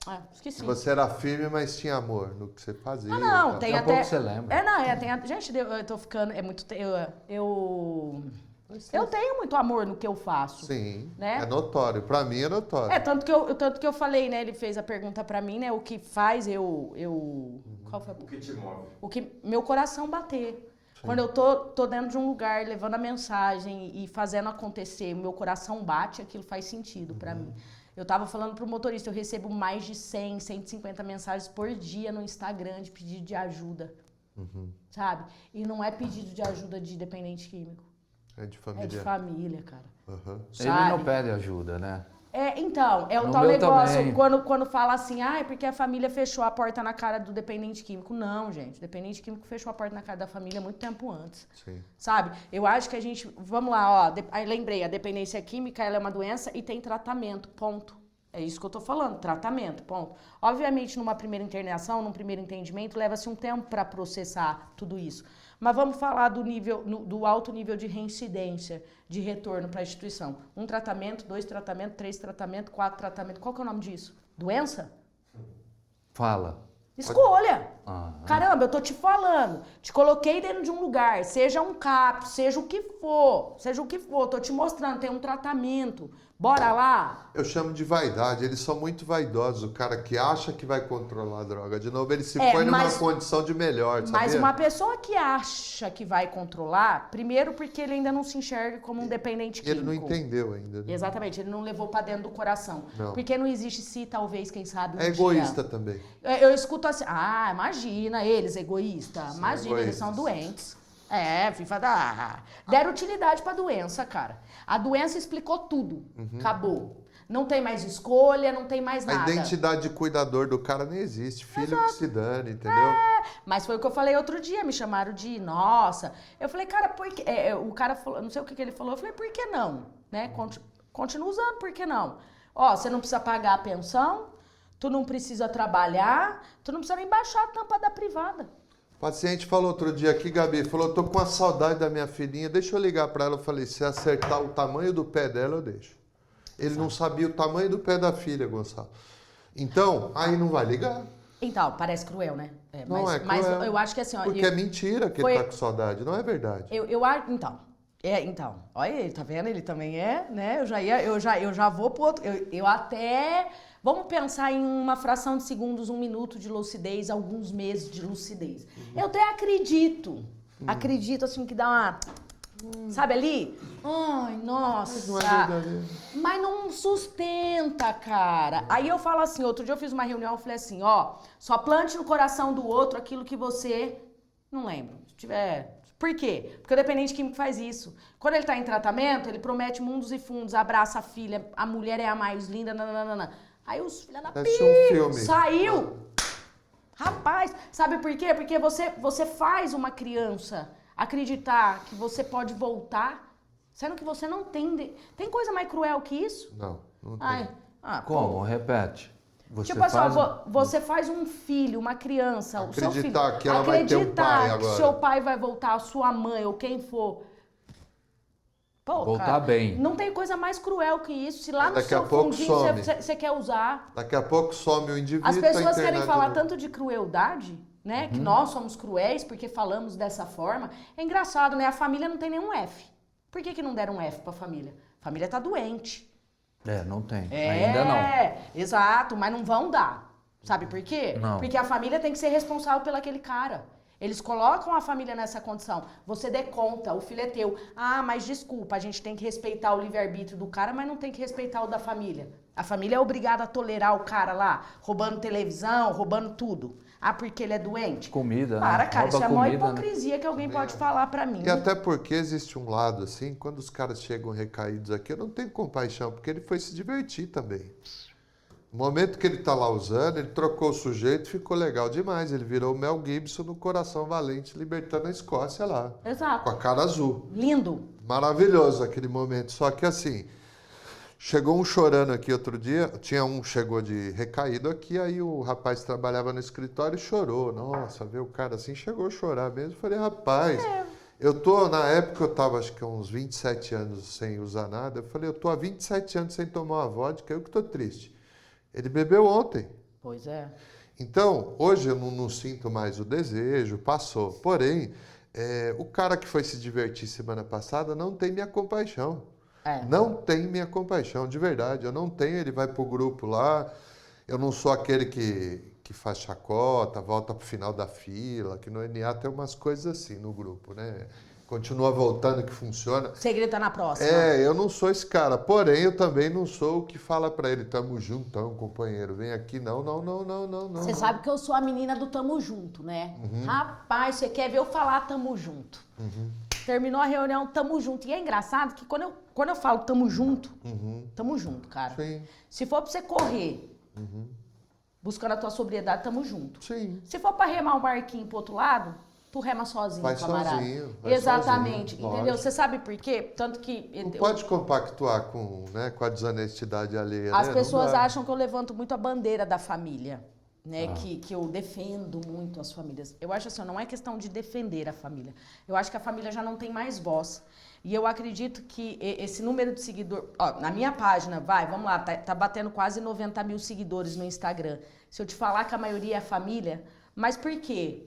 Ah, esqueci. Que você era firme, mas tinha amor no que você fazia. Ah, não, e tem Daqui a até... pouco você lembra. Gente, eu tô ficando... É muito... Eu tenho muito amor no que eu faço. Sim, né? é notório. Pra mim é notório. Tanto que eu falei, né? Ele fez a pergunta pra mim, né? O que faz Qual foi? O que te move? Meu coração bater. Sim. Quando eu tô dentro de um lugar, levando a mensagem e fazendo acontecer, meu coração bate, aquilo faz sentido pra mim. Eu tava falando pro motorista, eu recebo mais de 100, 150 mensagens por dia no Instagram de pedido de ajuda. Sabe? E não é pedido de ajuda de dependente químico. É de família. É de família, cara. Ele não pede ajuda, né? Então, é o No tal meu negócio, também. quando fala assim, é porque a família fechou a porta na cara do dependente químico. Não, gente, o dependente químico fechou a porta na cara da família muito tempo antes. Sim. Sabe? Eu acho que a gente, vamos lá, ó, aí lembrei, a dependência química, ela é uma doença e tem tratamento, ponto. É isso que eu tô falando, tratamento, ponto. Obviamente, numa primeira internação, num primeiro entendimento, leva-se um tempo para processar tudo isso. Mas vamos falar do alto nível de reincidência, de retorno para a instituição. 1 tratamento, 2 tratamentos, 3 tratamentos, 4 tratamentos. Qual que é o nome disso? Doença? Fala. Escolha! Ah, Caramba, eu tô te falando. Te coloquei dentro de um lugar, seja um CAP, seja o que for, tô te mostrando, tem um tratamento. Bora lá? Eu chamo de vaidade. Eles são muito vaidosos. O cara que acha que vai controlar a droga. De novo, ele se põe numa condição de melhor, sabia? Mas uma pessoa que acha que vai controlar, primeiro porque ele ainda não se enxerga como um dependente químico. Ele não entendeu ainda. Né? Exatamente, ele não levou pra dentro do coração. Não. Porque não existe se, talvez, quem sabe, um É dia. egoísta também. Eu escuto assim, imagina eles, egoístas. Imagina, eles são doentes. FIFA deram utilidade pra doença, cara. A doença explicou tudo. Acabou. Não tem mais escolha, não tem mais nada. A identidade de cuidador do cara nem existe. Filho que se dane, entendeu? Mas foi o que eu falei outro dia, me chamaram de nossa. Eu falei, cara, por que... o cara falou, não sei o que ele falou, eu falei, por que não? Né? Continua usando, por que não? Ó, você não precisa pagar a pensão, tu não precisa trabalhar, tu não precisa nem baixar a tampa da privada. O paciente falou outro dia aqui, Gabi, falou, eu tô com a saudade da minha filhinha, deixa eu ligar pra ela. Eu falei, se acertar o tamanho do pé dela, eu deixo. Ele não sabia o tamanho do pé da filha, Gonçalo. Então, aí não vai ligar. Então, parece cruel, né? Não é cruel. Mas eu acho que assim... Ó, porque é mentira que ele tá com saudade, não é verdade. Então, olha ele, tá vendo? Ele também né? Eu já vou pro outro... Eu até... Vamos pensar em uma fração de segundos, 1 minuto de lucidez, alguns meses de lucidez. Eu até acredito. Acredito, assim, que dá uma... Sabe ali? Ai, nossa. Não é verdadeiro. Mas não sustenta, cara. Aí eu falo assim, outro dia eu fiz uma reunião, eu falei assim, ó, só plante no coração do outro aquilo que você... Não lembro. Se tiver... Por quê? Porque o dependente químico faz isso. Quando ele tá em tratamento, ele promete mundos e fundos, abraça a filha, a mulher é a mais linda, nananana. Aí os filha da filme. Saiu. Rapaz, sabe por quê? Porque você faz uma criança acreditar que você pode voltar, sendo que você não tem... Tem coisa mais cruel que isso? Não tem. Como? Repete. Você você faz um filho, uma criança, o seu filho... Acreditar que ela vai ter um pai que agora. seu pai vai voltar, a sua mãe ou quem for... Pô, voltar cara, bem. Não tem coisa mais cruel que isso. Se lá no Daqui a seu pouco fundinho some. você quer usar... Daqui a pouco some o indivíduo. As pessoas tá querem falar internado. tanto de crueldade, né? Que nós somos cruéis porque falamos dessa forma. É engraçado, né? A família não tem nenhum F. Por que não deram um F pra família? A família tá doente. Não tem. Ainda não. Exato, mas não vão dar. Sabe por quê? Não. Porque a família tem que ser responsável pelo aquele cara. Eles colocam a família nessa condição. Você dê conta, o filho é teu. Mas desculpa, a gente tem que respeitar o livre-arbítrio do cara, mas não tem que respeitar o da família. A família é obrigada a tolerar o cara lá, roubando televisão, roubando tudo. Porque ele é doente? Comida, né? Para, cara, Rouba isso é a maior comida, né? hipocrisia que alguém pode falar pra mim. E até porque existe um lado assim, quando os caras chegam recaídos aqui, eu não tenho compaixão, porque ele foi se divertir também. No momento que ele tá lá usando, ele trocou o sujeito, ficou legal demais. Ele virou o Mel Gibson no Coração Valente, libertando a Escócia lá. Exato. Com a cara azul. Lindo. Maravilhoso aquele momento. Só que assim, chegou um chorando aqui outro dia, chegou de recaído aqui, aí o rapaz trabalhava no escritório e chorou. Nossa, ver o cara assim, chegou a chorar mesmo. Falei, rapaz, na época eu tava acho que uns 27 anos sem usar nada. Eu falei, eu tô há 27 anos sem tomar uma vodka, eu que tô triste. Ele bebeu ontem. Pois é. Então, hoje eu não sinto mais o desejo, passou. Porém, o cara que foi se divertir semana passada não tem minha compaixão. Não tem minha compaixão, de verdade. Eu não tenho, ele vai pro grupo lá. Eu não sou aquele que faz chacota, volta pro final da fila, que no NA tem umas coisas assim no grupo, né? Continua voltando que funciona. Segredo tá na próxima. Eu não sou esse cara. Porém, eu também não sou o que fala pra ele, tamo juntão, companheiro, vem aqui. Não. Você sabe que eu sou a menina do tamo junto, né? Rapaz, você quer ver eu falar tamo junto. Terminou a reunião, tamo junto. E é engraçado que quando eu falo tamo junto, cara. Sim. Se for pra você correr, buscando a tua sobriedade, tamo junto. Sim. Se for pra remar um barquinho pro outro lado, tu rema sozinho, Vai camarada. sozinho, vai Exatamente, sozinho, entendeu? lógico. Você sabe por quê? Tanto que... Não pode compactuar com a desonestidade alheia, As né? pessoas Não dá. acham que eu levanto muito a bandeira da família, né? Que eu defendo muito as famílias. Eu acho assim, não é questão de defender a família. Eu acho que a família já não tem mais voz. E eu acredito que esse número de seguidores... na minha página, vamos lá, tá batendo quase 90 mil seguidores no Instagram. Se eu te falar que a maioria é família, mas por quê?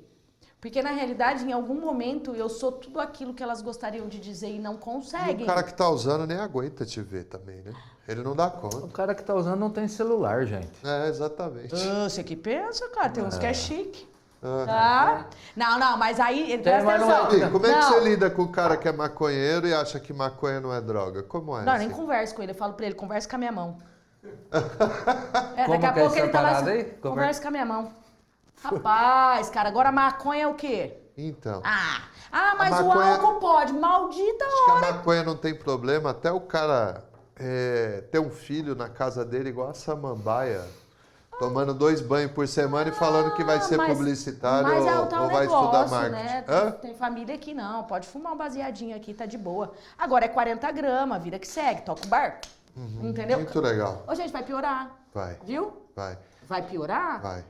Porque, na realidade, em algum momento, eu sou tudo aquilo que elas gostariam de dizer e não E conseguem. o cara que tá usando nem aguenta te ver também, né? Ele não dá conta. O cara que tá usando não tem celular, gente. Exatamente. Você que pensa, cara, tem uns que é chique. Tá? Não, mas aí, presta mas não é- atenção. E como é que Não. você lida com o cara que é maconheiro e acha que maconha não é droga? Como é? Não, nem assim? converso com ele. Eu falo pra ele, conversa com a minha mão. Como Daqui a que é pouco essa ele tá lá parada assim, aí? conversa com a minha mão. Rapaz, cara, agora maconha é o quê? Então, Mas o maconha- álcool pode. Maldita acho que a maconha não tem problema. Até o cara ter um filho na casa dele igual a Samambaia, tomando 2 banhos por semana e falando que vai ser publicitário mas é o ou tal vai estudar negócio, marketing. né? Hã? Tem família que não, pode fumar um baseadinho aqui, tá de boa. Agora é 40 gramas, vida que segue, toca o barco. Entendeu? Muito legal. Ô, gente, vai piorar. Vai, Viu? vai, Vai piorar? vai.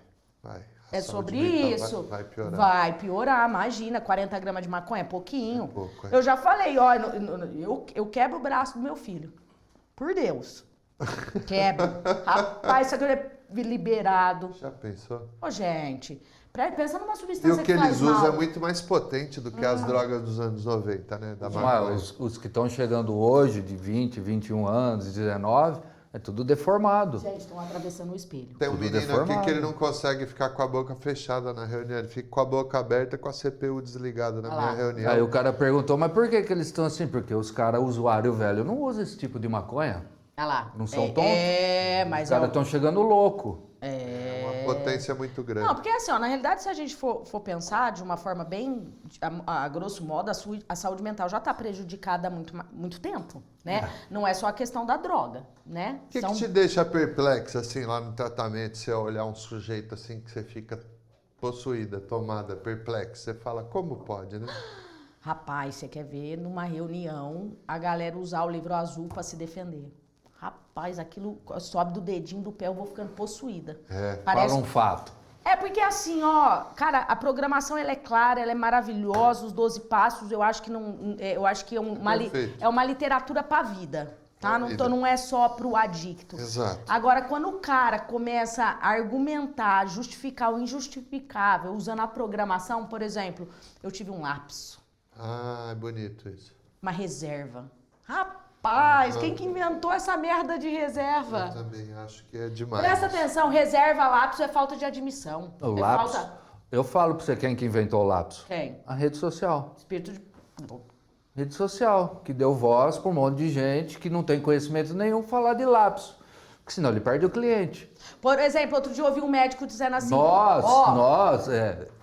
A É saúde sobre mental isso. Vai piorar. Vai piorar, imagina, 40 gramas de maconha é pouquinho. É pouco, é. Eu já falei, ó, eu quebro o braço do meu filho. Por Deus. Quebro. Rapaz, isso aqui é liberado. Já pensou? Ô, gente, pensa numa E substância o que faz eles usam mal. é muito mais potente do que as drogas dos anos 90, né? Da Mas maconha. os que estão chegando hoje, de 20, 21 anos, 19, é tudo deformado. Gente, estão atravessando o espelho. Tem um tudo menino aqui deformado. que ele não consegue ficar com a boca fechada na reunião. Ele fica com a boca aberta com a CPU desligada na Olha minha lá. reunião. Aí o cara perguntou, mas por que eles estão assim? Porque os caras, usuário velho, não usam esse tipo de maconha. Olha lá. Não são tontos? Mas Os caras estão chegando louco. É uma potência muito grande. Não, porque assim, ó, na realidade, se a gente for pensar de uma forma bem, a grosso modo, a saúde mental já está prejudicada há muito tempo, né? Não é só a questão da droga, né? O que te deixa perplexa, assim, lá no tratamento, você olhar um sujeito assim que você fica possuída, tomada, perplexa? Você fala, como pode, né? Rapaz, você quer ver numa reunião a galera usar o livro azul para se defender. Rapaz, aquilo sobe do dedinho do pé, eu vou ficando possuída. Fala um fato. É porque assim, ó, cara, a programação ela é clara, ela é maravilhosa, os 12 passos, eu acho que não, eu acho que Perfeito. é uma literatura pra vida, tá? Pra vida. Então não é só pro adicto. Exato. Agora, quando o cara começa a argumentar, justificar o injustificável, usando a programação, por exemplo, eu tive um lapso, É bonito isso. uma reserva. Rapaz, quem que inventou essa merda de reserva? Eu também acho que é demais. Presta atenção, reserva, lapso é falta de admissão. O é lápis, falta... eu falo pra você quem que inventou o lápis. Quem? A rede social. Espírito de... Rede social, que deu voz pra um monte de gente que não tem conhecimento nenhum falar de lápis. Porque senão ele perde o cliente. Por exemplo, outro dia eu ouvi um médico dizendo assim... Nós ó,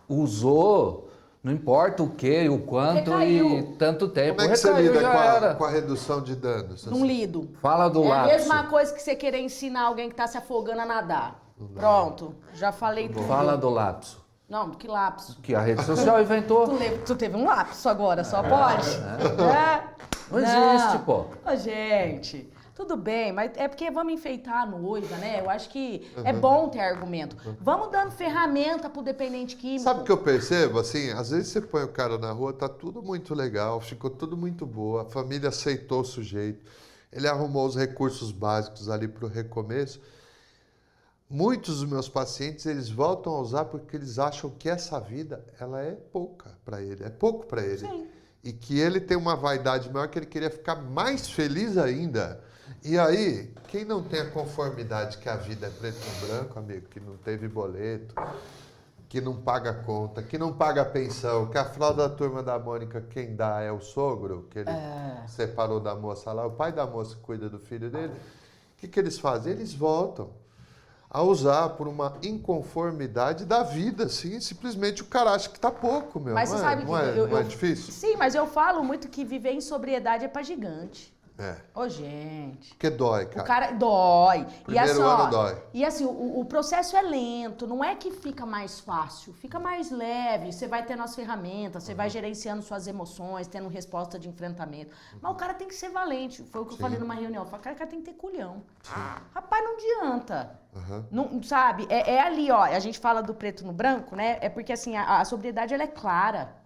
usou Não importa o que, o quanto Recaiu. e tanto tempo. Como é que você Recaiu, lida já com era. com a redução de danos? Não lido. Fala do É a lapso. mesma coisa que você querer ensinar alguém que tá se afogando a nadar. Pronto, já falei tudo. Fala do lapso. Não, que lapso. Que a rede social inventou. Tu teve um lapso agora, só pode? É. Não existe, pô. Ô, gente, tudo bem, mas é porque vamos enfeitar a noiva, né? Eu acho que é bom ter argumento. Vamos dando ferramenta pro dependente químico. Sabe o que eu percebo? Assim, às vezes você põe o cara na rua, tá tudo muito legal, ficou tudo muito boa, a família aceitou o sujeito, ele arrumou os recursos básicos ali para o recomeço. Muitos dos meus pacientes, eles voltam a usar porque eles acham que essa vida, ela é pouca para ele, é pouco para ele. Sim. E que ele tem uma vaidade maior, que ele queria ficar mais feliz ainda. E aí, quem não tem a conformidade que a vida é preto no branco, amigo, que não teve boleto, que não paga conta, que não paga pensão, que a fralda da turma da Mônica, quem dá é o sogro, que ele separou da moça lá, o pai da moça cuida do filho dele. O que eles fazem? Eles voltam a usar por uma inconformidade da vida, assim, simplesmente o cara acha que tá pouco, meu. Mas você sabe que não é difícil? Sim, mas eu falo muito que viver em sobriedade é pra gigante. É. Ô, gente. Porque dói, cara. O cara dói. Primeiro ano dói. E assim, o processo é lento, não é que fica mais fácil, fica mais leve, você vai tendo as ferramentas, você vai gerenciando suas emoções, tendo resposta de enfrentamento. Mas o cara tem que ser valente, foi o que eu falei numa reunião. Eu falei, cara, tem que ter culhão. Rapaz, não adianta. Não, sabe, é ali, ó, a gente fala do preto no branco, né? É porque assim, a sobriedade, ela é clara.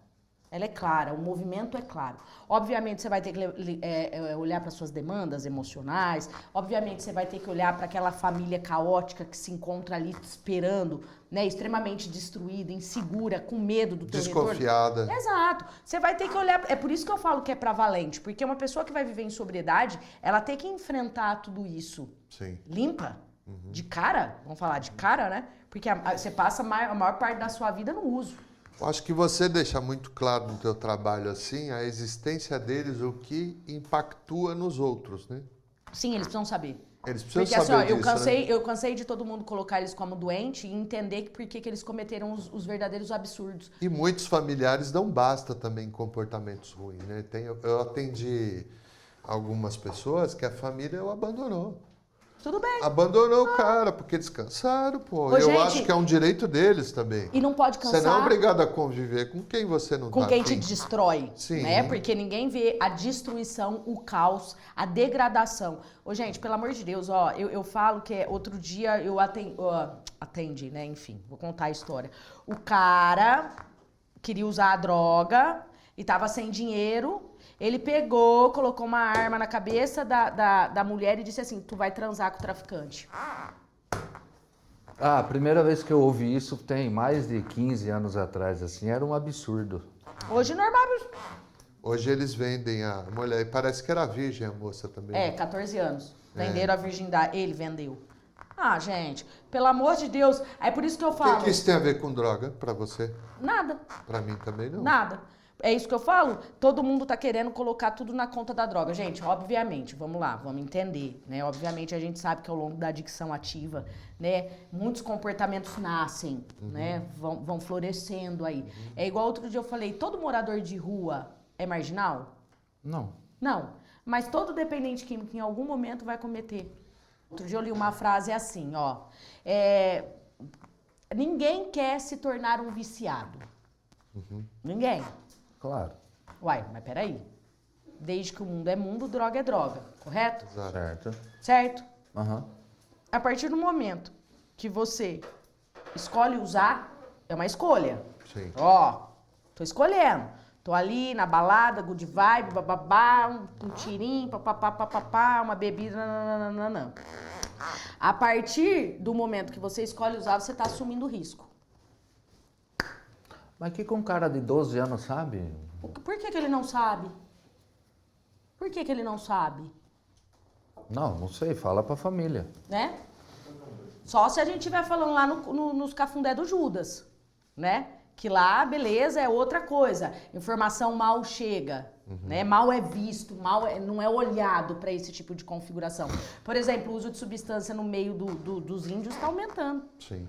Ela é clara, o movimento é claro. Obviamente, você vai ter que olhar para suas demandas emocionais. Obviamente, você vai ter que olhar para aquela família caótica que se encontra ali esperando, né, extremamente destruída, insegura, com medo do teu desconfiada. retorno. Exato. Você vai ter que olhar... É por isso que eu falo que é para valente. Porque uma pessoa que vai viver em sobriedade, ela tem que enfrentar tudo isso. Sim. Limpa. De cara. Vamos falar de cara, né? Porque você passa a maior parte da sua vida no uso. Eu acho que você deixa muito claro no teu trabalho assim a existência deles, o que impactua nos outros, né? Sim, eles precisam saber. Eles precisam Porque saber assim, ó, disso, né? eu cansei de todo mundo colocar eles como doente e entender que por que eles cometeram os verdadeiros absurdos. E muitos familiares não basta também comportamentos ruins, né? Eu atendi algumas pessoas que a família o abandonou. Tudo bem. Abandonou o cara, porque eles cansaram, pô. Ô, Eu gente, acho que é um direito deles também. E não pode cansar. Você não é obrigado a conviver com quem você não Com tá quem afim. te destrói, Sim. né? Porque ninguém vê a destruição, o caos, a degradação. Ô, gente, pelo amor de Deus, ó, eu falo que outro dia eu atendi, né? Enfim, vou contar a história. O cara queria usar a droga e tava sem dinheiro. Ele pegou, colocou uma arma na cabeça da mulher e disse assim, tu vai transar com o traficante. Ah, a primeira vez que eu ouvi isso tem mais de 15 anos atrás, assim, era um absurdo. Hoje normal. Hoje eles vendem a mulher, e parece que era virgem a moça também. É, 14 anos. Venderam a virgindade, ele vendeu. Ah, gente, pelo amor de Deus, é por isso que eu O falo. que isso tem a ver com droga pra você? Nada, Pra mim também não. nada. É isso que eu falo? Todo mundo tá querendo colocar tudo na conta da droga. Gente, obviamente, vamos lá, vamos entender, né? Obviamente a gente sabe que ao longo da adicção ativa, né, muitos comportamentos nascem, né? Vão florescendo aí. É igual outro dia eu falei, todo morador de rua é marginal? Não. Não. Mas todo dependente químico em algum momento vai cometer. Outro dia eu li uma frase assim, ó. Ninguém quer se tornar um viciado. Ninguém. Claro. Uai, mas peraí. Desde que o mundo é mundo, droga é droga, correto? Exato. Certo. Certo? Aham. A partir do momento que você escolhe usar, é uma escolha. Sim. Ó, tô escolhendo. Tô ali na balada, good vibe, bababá, um tirinho, papapá, uma bebida, nananana. A partir do momento que você escolhe usar, você tá assumindo o risco. Mas o que um cara de 12 anos sabe? Por que ele não sabe? Por que ele não sabe? Não sei, fala pra família. Né? Só se a gente estiver falando lá nos cafundé do Judas, né? Que lá, beleza, é outra coisa. Informação mal chega, né? Mal é visto, não é olhado para esse tipo de configuração. Por exemplo, o uso de substância no meio dos índios está aumentando. Sim.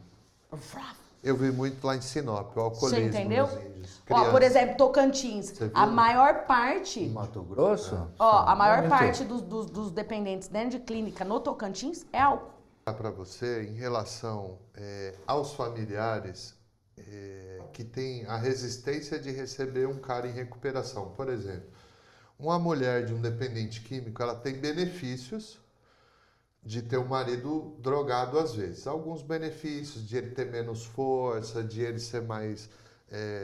Eu vi muito lá em Sinop, o alcoolismo. Você entendeu? Nos índios. Ó, por exemplo, Tocantins, Você viu? a maior parte... Mato Grosso? Ó, a maior Muito. parte dos dependentes dentro de clínica no Tocantins é álcool. Para você, em relação aos familiares que têm a resistência de receber um cara em recuperação. Por exemplo, uma mulher de um dependente químico, ela tem benefícios de ter um marido drogado às vezes. Alguns benefícios, de ele ter menos força, de ele ser mais...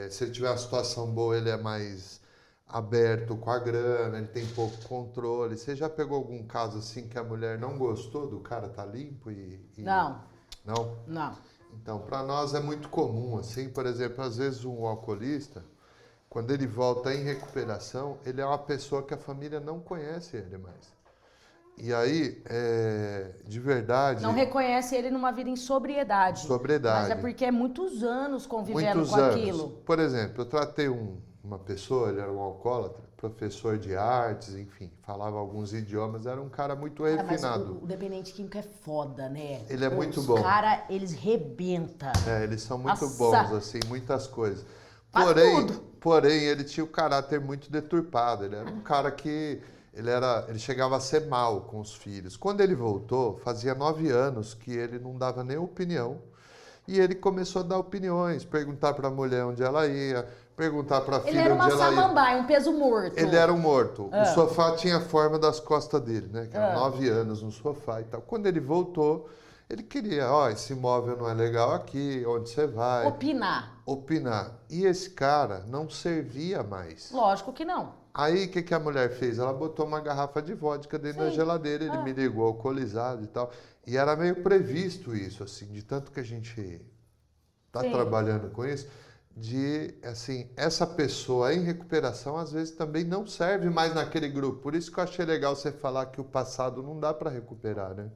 se ele tiver uma situação boa, ele é mais aberto com a grana, ele tem pouco controle. Você já pegou algum caso assim que a mulher não gostou do cara tá limpo Não. Não? Não. Então, para nós é muito comum, assim, por exemplo, às vezes um alcoolista, quando ele volta em recuperação, ele é uma pessoa que a família não conhece ele mais. E aí, de verdade... Não reconhece ele numa vida em sobriedade. Sobriedade. Mas é porque é muitos anos convivendo Muitos com anos. aquilo. Por exemplo, eu tratei uma pessoa, ele era um alcoólatra, professor de artes, enfim, falava alguns idiomas, era um cara muito Cara, mas refinado. o dependente químico é foda, né? Ele é muito bom. Os caras, eles rebentam. Eles são muito Nossa. bons, assim, muitas coisas. Faz tudo. Porém, ele tinha um caráter muito deturpado. Ele era um cara que ele chegava a ser mal com os filhos. Quando ele voltou, fazia 9 anos que ele não dava nem opinião. E ele começou a dar opiniões, perguntar para a mulher onde ela ia, perguntar para a Ele filha era uma onde ela ia. samambaia, um peso morto. Ele era um morto. O sofá tinha a forma das costas dele, né? Que era 9 anos no sofá e tal. Quando ele voltou, ele queria, esse imóvel não é legal aqui, onde você vai? Opinar. E esse cara não servia mais. Lógico que não. Aí, o que a mulher fez? Ela botou uma garrafa de vodka dentro da geladeira, ele me ligou alcoolizado e tal. E era meio previsto isso, assim, de tanto que a gente tá trabalhando com isso, de, assim, essa pessoa em recuperação, às vezes, também não serve mais naquele grupo. Por isso que eu achei legal você falar que o passado não dá para recuperar, né?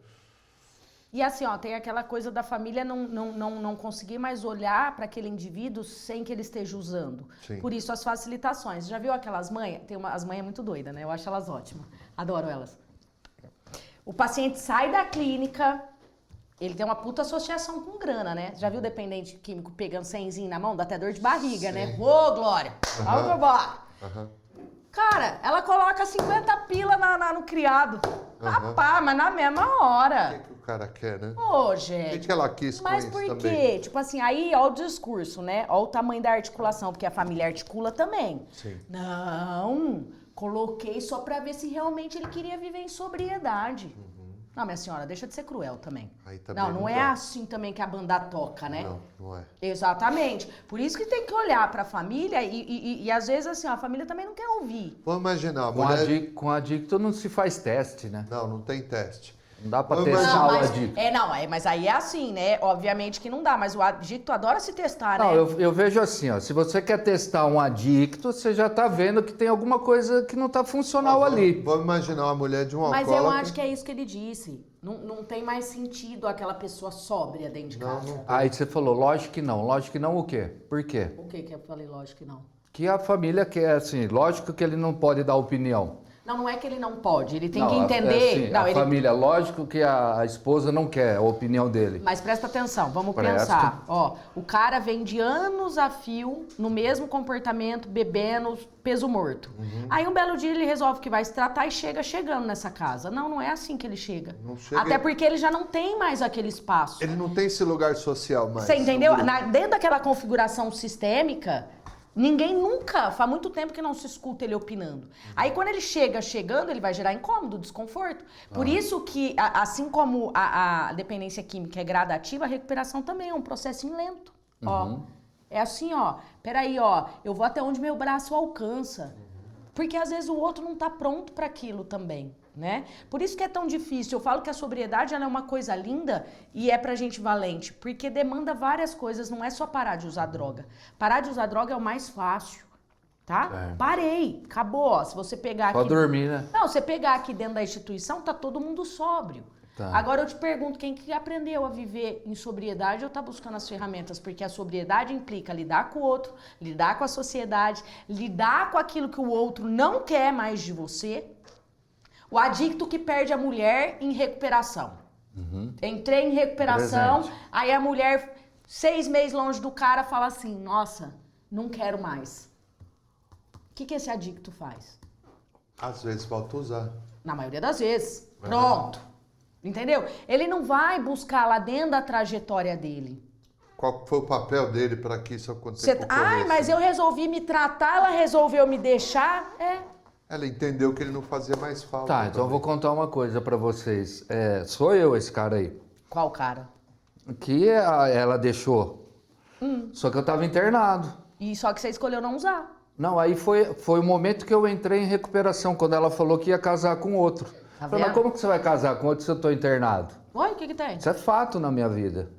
E assim, tem aquela coisa da família não conseguir mais olhar para aquele indivíduo sem que ele esteja usando. Sim. Por isso as facilitações. Já viu aquelas mães? As mães muito doidas, né? Eu acho elas ótimas. Adoro elas. O paciente sai da clínica, ele tem uma puta associação com grana, né? Já viu o dependente químico pegando 100zinho na mão? Dá até dor de barriga, né? Ô, Glória! Vamos embora! Cara, ela coloca 50 pila no criado. Rapaz, mas na mesma hora. O que o cara quer, né? Ô, gente. O que ela quis com Mas isso por quê? também? Tipo assim, aí ó o discurso, né? Ó o tamanho da articulação, porque a família articula também. Sim. Não, coloquei só pra ver se realmente ele queria viver em sobriedade. Não, minha senhora, deixa de ser cruel também. Aí também Não é dá. assim também que a banda toca, né? Não é. Exatamente. Por isso que tem que olhar pra família e às vezes assim, ó, a família também não quer ouvir. Vamos imaginar, a Com, mulher... com adicto não se faz teste, né? Não tem teste. Não dá pra Vamos testar o mas, adicto. mas aí é assim, né? Obviamente que não dá, mas o adicto adora se testar, Não, né? eu vejo assim, ó, se você quer testar um adicto, você já tá vendo que tem alguma coisa que não tá funcional ali. Vamos imaginar uma mulher de um Mas alcoólatra... eu acho que é isso que ele disse. Não tem mais sentido aquela pessoa sóbria dentro de casa. Aí você falou, lógico que não o quê? Por quê? O que eu falei? Lógico que não. Que a família quer, assim, lógico que ele não pode dar opinião. Não é que ele não pode, ele tem Não, que entender. a família, lógico que a esposa não quer a opinião dele. Mas presta atenção, vamos Presto. pensar. Ó, o cara vem de anos a fio, no mesmo comportamento, bebendo, peso morto. Aí um belo dia ele resolve que vai se tratar e chega chegando nessa casa. Não é assim que ele chega. Não chega- Até porque ele já não tem mais aquele espaço. Ele não tem esse lugar social mais. Você entendeu? no grupo. Dentro daquela configuração sistêmica, ninguém nunca, faz muito tempo que não se escuta ele opinando. Aí quando ele chegando, ele vai gerar incômodo, desconforto. Por isso que, assim como a dependência química é gradativa, a recuperação também é um processo lento. Ó, é assim, ó, peraí, ó, eu vou até onde meu braço alcança. Porque às vezes o outro não tá pronto para aquilo também, né? Por isso que é tão difícil. Eu falo que a sobriedade ela é uma coisa linda e é pra gente valente, porque demanda várias coisas, não é só parar de usar droga. Parar de usar droga é o mais fácil, tá? É. Parei, acabou. Ó, se você pegar Só aqui... dormir, né? Não, você pegar aqui dentro da instituição, tá todo mundo sóbrio. Tá. Agora eu te pergunto, quem que aprendeu a viver em sobriedade ou tá buscando as ferramentas? Porque a sobriedade implica lidar com o outro, lidar com a sociedade, lidar com aquilo que o outro não quer mais de você. O adicto que perde a mulher em recuperação. Entrei em recuperação, Presente. aí a mulher 6 meses longe do cara, fala assim, nossa, não quero mais. O que esse adicto faz? Às vezes volta a usar. Na maioria das vezes. Pronto. Entendeu? Ele não vai buscar lá dentro da trajetória dele. Qual foi o papel dele para que isso acontecesse? Ai, mas eu resolvi me tratar, ela resolveu me deixar. Ela entendeu que ele não fazia mais falta. Tá, então eu vou contar uma coisa pra vocês. Sou eu esse cara aí. Qual cara? Que ela deixou. Só que eu tava internado. E só que você escolheu não usar. Não, aí foi o momento que eu entrei em recuperação, quando ela falou que ia casar com outro. Tá Falei, mas vendo? como que você vai casar com outro se eu tô internado? Oi, o que tem? Isso é fato na minha vida.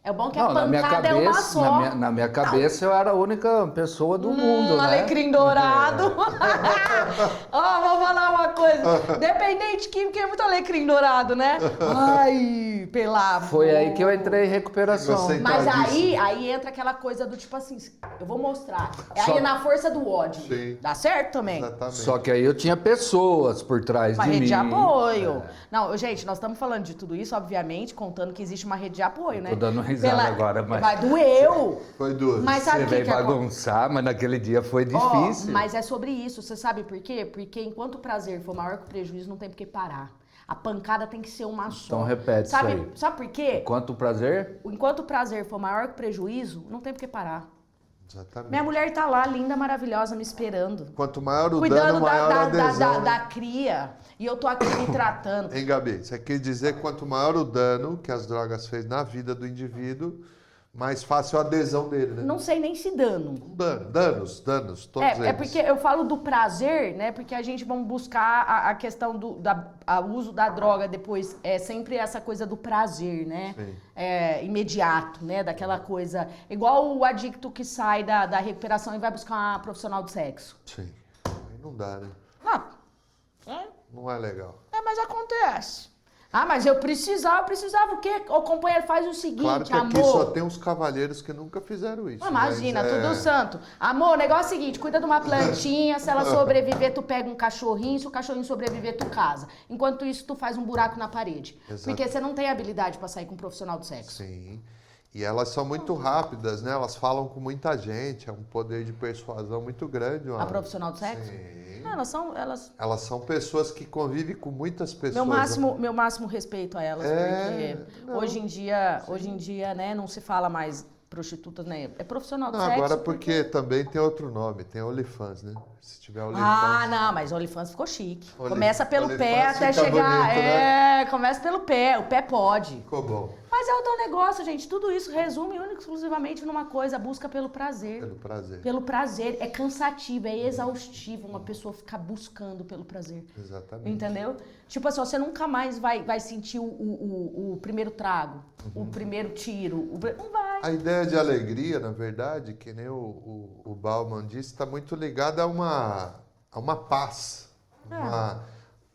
É bom que Não, a na minha pancada é uma cabeça, só. na minha cabeça eu era a única pessoa do mundo, né? Alecrim dourado. Ó, vou falar uma coisa. Dependente químico é muito alecrim dourado, né? Ai, pelo amor. Foi aí que eu entrei em recuperação. Você- Mas Entradíssimo. aí entra aquela coisa do tipo assim, eu vou mostrar. Só- Aí é na força do ódio. Sim. Dá certo também? Exatamente. Só que aí eu tinha pessoas por trás Uma de rede mim. de apoio. Não, gente, nós estamos falando de tudo isso, obviamente, contando que existe uma rede de apoio, né? Tô dando risada agora, mas- Vai doeu. Foi duro. Mas sabe Você o que veio que acontece? bagunçar, mas naquele dia foi Ó, difícil. mas é sobre isso. Você sabe por quê? Porque enquanto o prazer for maior que o prejuízo, não tem por que parar. A pancada tem que ser uma só. Então repete sabe, isso aí. Sabe por quê? Quanto prazer? Enquanto o prazer for maior que o prejuízo, não tem por que parar. Exatamente. Minha mulher tá lá, linda, maravilhosa, me esperando. Quanto maior o Cuidando dano, maior a adesão. da cria. E eu tô aqui me tratando. Hein, Gabi? Você quer dizer que quanto maior o dano que as drogas fez na vida do indivíduo, mais fácil a adesão dele, né? Não sei nem se dano. Danos, todos eles. É porque eu falo do prazer, né? Porque a gente vamos buscar a questão do uso da droga depois. É sempre essa coisa do prazer, né? Sim. Imediato, né? Daquela coisa. Igual o adicto que sai da recuperação e vai buscar uma profissional de sexo. Sim. Aí não dá, né? Não é legal. Mas acontece. Ah, mas eu precisava o quê? O companheiro faz o seguinte, Claro que amor. aqui só tem uns cavalheiros que nunca fizeram isso. Imagina, mas tudo santo. Amor, o negócio é o seguinte, cuida de uma plantinha, se ela sobreviver, tu pega um cachorrinho, se o cachorrinho sobreviver, tu casa. Enquanto isso, tu faz um buraco na parede. Exato. Porque você não tem habilidade pra sair com um profissional de sexo. Sim. E elas são muito rápidas, né? Elas falam com muita gente, é um poder de persuasão muito grande. A profissional de sexo? Sim. Ah, elas... Elas são pessoas que convivem com muitas pessoas. Meu máximo respeito a elas, porque não. hoje em dia, né, não se fala mais prostitutas, né? É profissional de Não, sexo. agora porque também tem outro nome, tem OnlyFans, né? Se tiver OnlyFans. Ah, não, mas OnlyFans ficou chique. Only- Começa pelo OnlyFans pé até fica chegar. bonito, né? Começa pelo pé, o pé pode. Ficou bom, Mas é o teu negócio, gente. Tudo isso resume única e exclusivamente numa coisa, a busca pelo prazer. pelo prazer. Pelo prazer. É cansativo, é exaustivo uma pessoa ficar buscando pelo prazer. Exatamente. Entendeu? Tipo assim, você nunca mais vai sentir o primeiro trago, o primeiro tiro. Não vai. A ideia de alegria, na verdade, que nem o Bauman disse, está muito ligada a uma paz.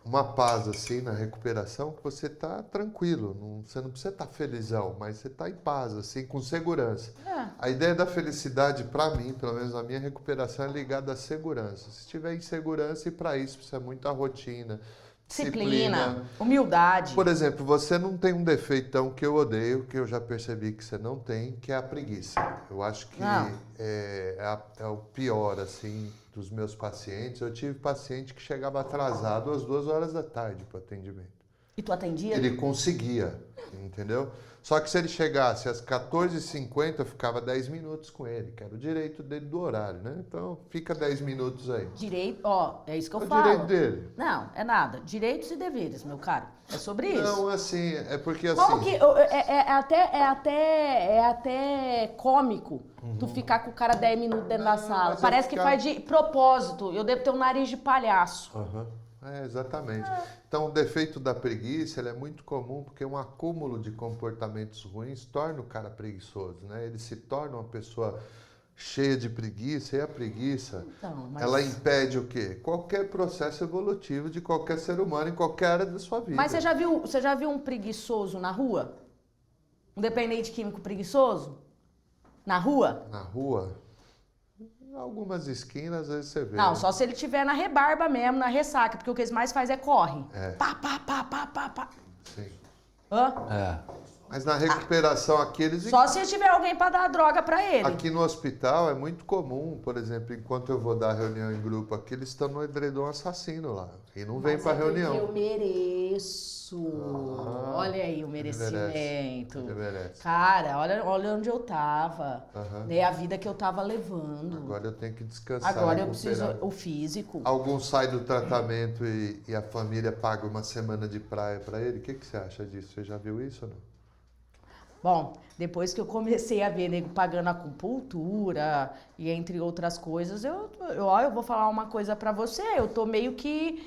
Uma paz, assim, na recuperação, que você está tranquilo. Você não precisa estar felizão, mas você está em paz, assim, com segurança. A ideia da felicidade, para mim, pelo menos na minha recuperação, é ligada à segurança. Se tiver insegurança, e para isso precisa muita rotina, Disciplina, humildade. Por exemplo, você não tem um defeitão que eu odeio, que eu já percebi que você não tem, que é a preguiça. Eu acho que é o pior, assim, dos meus pacientes. Eu tive paciente que chegava atrasado às 2 horas da tarde para o atendimento. E tu atendia? Ele conseguia, entendeu? Só que se ele chegasse às 14h50, eu ficava 10 minutos com ele, que era o direito dele do horário, né? Então, fica 10 minutos aí. Direito, ó, é isso que eu É o falo. direito dele. Não, é nada. Direitos e deveres, meu caro. É sobre isso. Não, assim, é porque assim... Como que é até cômico tu ficar com o cara 10 minutos dentro da sala. mas Parece eu que ficar- faz de propósito. Eu devo ter um nariz de palhaço. Aham. Exatamente. Então, o defeito da preguiça ele é muito comum porque um acúmulo de comportamentos ruins torna o cara preguiçoso, né? Ele se torna uma pessoa cheia de preguiça e a preguiça, Então, mas- ela impede o quê? Qualquer processo evolutivo de qualquer ser humano em qualquer área da sua vida. Mas você já viu um preguiçoso na rua? Um dependente químico preguiçoso? Na rua? Na rua, em algumas esquinas, às vezes você vê. Não, né? só se ele tiver na rebarba mesmo, na ressaca, porque o que eles mais faz é corre. É. Pá, pá, pá, pá, pá, pá. Sim. Hã? É. Mas na recuperação aqui eles... Só se tiver alguém para dar droga para ele. Aqui no hospital é muito comum, por exemplo, enquanto eu vou dar reunião em grupo aqui, eles estão no edredom assassino lá. E não vem para reunião. Eu mereço. Olha aí o merecimento. Ele merece. Cara, olha onde eu tava. Né, a vida que eu tava levando. Agora eu tenho que descansar. Agora eu preciso o físico. Alguns saem do tratamento e a família paga uma semana de praia para ele. O que você acha disso? Você já viu isso ou não? Bom, depois que eu comecei a ver nego pagando acupuntura e entre outras coisas, eu vou falar uma coisa pra você. Eu tô meio que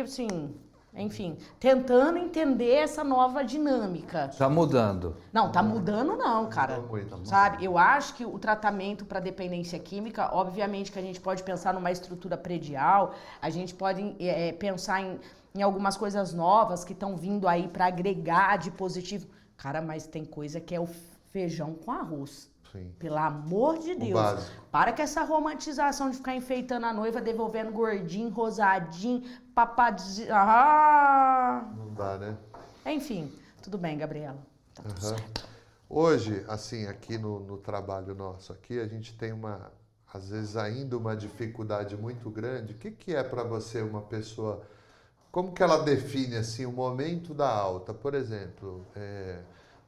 assim, enfim, tentando entender essa nova dinâmica. Tá mudando. Não, tá mudando não, cara. Não muito. Sabe? Eu acho que o tratamento para dependência química, obviamente que a gente pode pensar numa estrutura predial, a gente pode pensar em algumas coisas novas que estão vindo aí para agregar de positivo. Cara, mas tem coisa que é o feijão com arroz. Sim. Pelo amor de Deus. Básico. Para com essa romantização de ficar enfeitando a noiva, devolvendo gordinho, rosadinho, papadinho. Não dá, né? Enfim, tudo bem, Gabriela. Tá tudo certo. Hoje, assim, aqui no trabalho nosso, aqui a gente tem às vezes ainda uma dificuldade muito grande. O que é para você uma pessoa... Como que ela define, assim, o momento da alta? Por exemplo,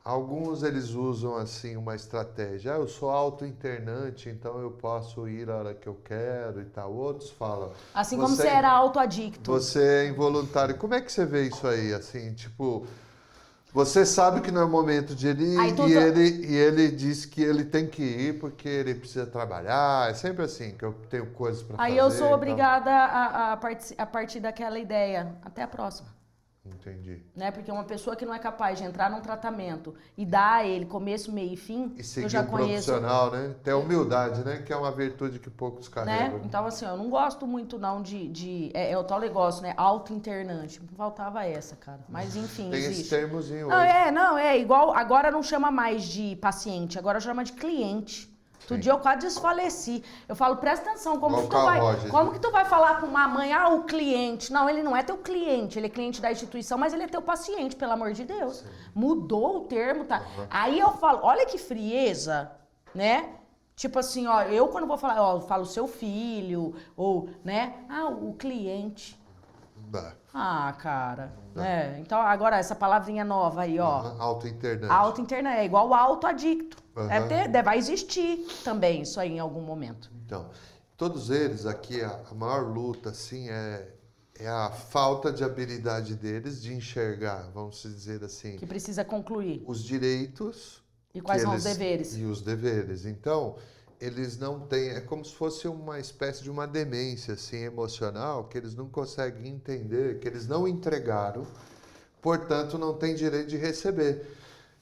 alguns eles usam, assim, uma estratégia. Eu sou auto-internate, então eu posso ir a hora que eu quero e tal. Outros falam... Assim como você era autoadicto. Você é involuntário. Como é que você vê isso aí, assim, tipo... Você sabe que não é o momento de ele ir e ele diz que ele tem que ir porque ele precisa trabalhar. É sempre assim, que eu tenho coisas para fazer. Aí eu sou obrigada a partir daquela ideia. Até a próxima. Entendi. Né? Porque uma pessoa que não é capaz de entrar num tratamento e dar a ele começo, meio e fim, E seguir eu já um conheço. profissional, né? Tem a humildade, né? Que é uma virtude que poucos carregam. Né? Então, assim, eu não gosto muito não é o tal negócio, né? Auto-internante. Faltava essa, cara. Mas, enfim, Tem existe. esse termozinho Não, hoje. é igual, agora não chama mais de paciente, agora chama de cliente. Outro dia eu quase desfaleci. Eu falo, presta atenção, como que tu vai falar com uma mãe, o cliente? Não, ele não é teu cliente, ele é cliente da instituição, mas ele é teu paciente, pelo amor de Deus. Sim. Mudou o termo, tá? Aí eu falo, olha que frieza, né? Tipo assim, eu quando vou falar, eu falo seu filho, ou, né? O cliente. Cara, né? Então agora essa palavrinha nova aí, Auto-internate. Auto-internate, é igual auto-adicto. Vai existir também isso aí em algum momento. Então, todos eles aqui, a maior luta, assim, é a falta de habilidade deles de enxergar, vamos dizer assim... Que precisa concluir. Os direitos... E quais são os deveres. E os deveres. Então, eles não têm... É como se fosse uma espécie de uma demência, assim, emocional, que eles não conseguem entender, que eles não entregaram, portanto, não têm direito de receber.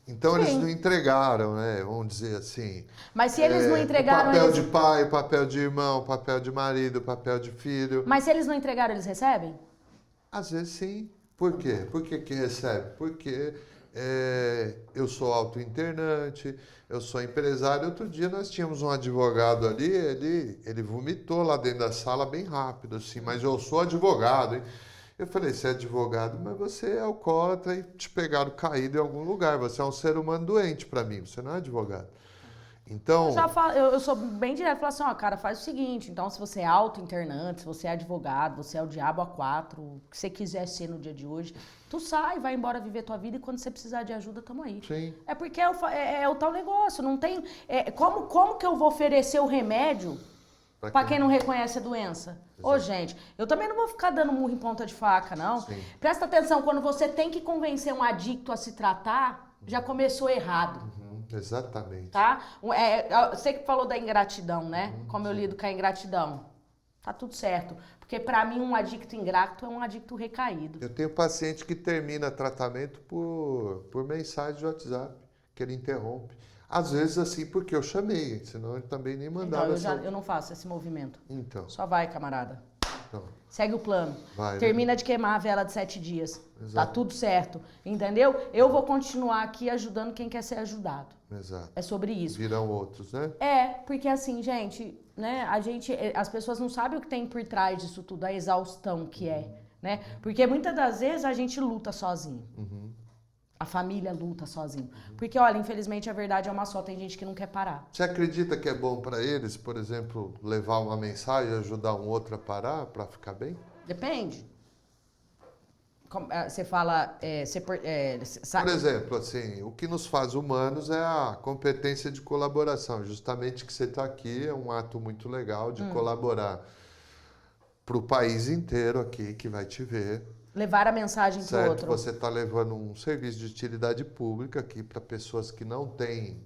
Então, eles não entregaram, né? Vamos dizer assim. Mas se eles não entregaram... Papel de pai, papel de irmão, papel de marido, papel de filho. Mas se eles não entregaram, eles recebem? Às vezes sim. Por quê? Por que recebe? Porque eu sou auto-internante, eu sou empresário. Outro dia nós tínhamos um advogado ali, ele vomitou lá dentro da sala bem rápido, assim, mas eu sou advogado, hein? Eu falei, você é advogado, mas você é alcoólatra e te pegaram caído em algum lugar. Você é um ser humano doente para mim, você não é advogado. Então... Eu sou bem direto, falo assim, cara, faz o seguinte, então se você é auto-internante, se você é advogado, você é o diabo A4, o que você quiser ser no dia de hoje, tu sai, vai embora viver tua vida e quando você precisar de ajuda, tamo aí. Sim. É porque é o tal negócio, não tem... Como que eu vou oferecer o remédio pra quem não reconhece a doença? Gente, eu também não vou ficar dando murro em ponta de faca, não. Sim. Presta atenção, quando você tem que convencer um adicto a se tratar, já começou errado. Exatamente. Tá? Você que falou da ingratidão, né? Como eu lido com a ingratidão. Tá tudo certo. Porque pra mim um adicto ingrato é um adicto recaído. Eu tenho paciente que termina tratamento por mensagem de WhatsApp, que ele interrompe. Às vezes assim, porque eu chamei, senão ele também nem mandava. Então, eu não faço esse movimento. Então. Só vai, camarada. Então. Segue o plano. Vai, Termina de queimar a vela de 7 dias. Exato. Tá tudo certo. Entendeu? Eu vou continuar aqui ajudando quem quer ser ajudado. Exato. É sobre isso. Virão outros, né? Porque assim, gente, né? As pessoas não sabem o que tem por trás disso tudo, a exaustão que é, né? Porque muitas das vezes a gente luta sozinho. A família luta sozinho. Porque, olha, infelizmente a verdade é uma só, tem gente que não quer parar. Você acredita que é bom para eles, por exemplo, levar uma mensagem e ajudar um outro a parar para ficar bem? Depende. Você fala... Por exemplo, assim, o que nos faz humanos é a competência de colaboração. Justamente que você está aqui é um ato muito legal de colaborar para o país inteiro aqui que vai te ver. Levar a mensagem para o Certo, outro. você está levando um serviço de utilidade pública aqui para pessoas que não têm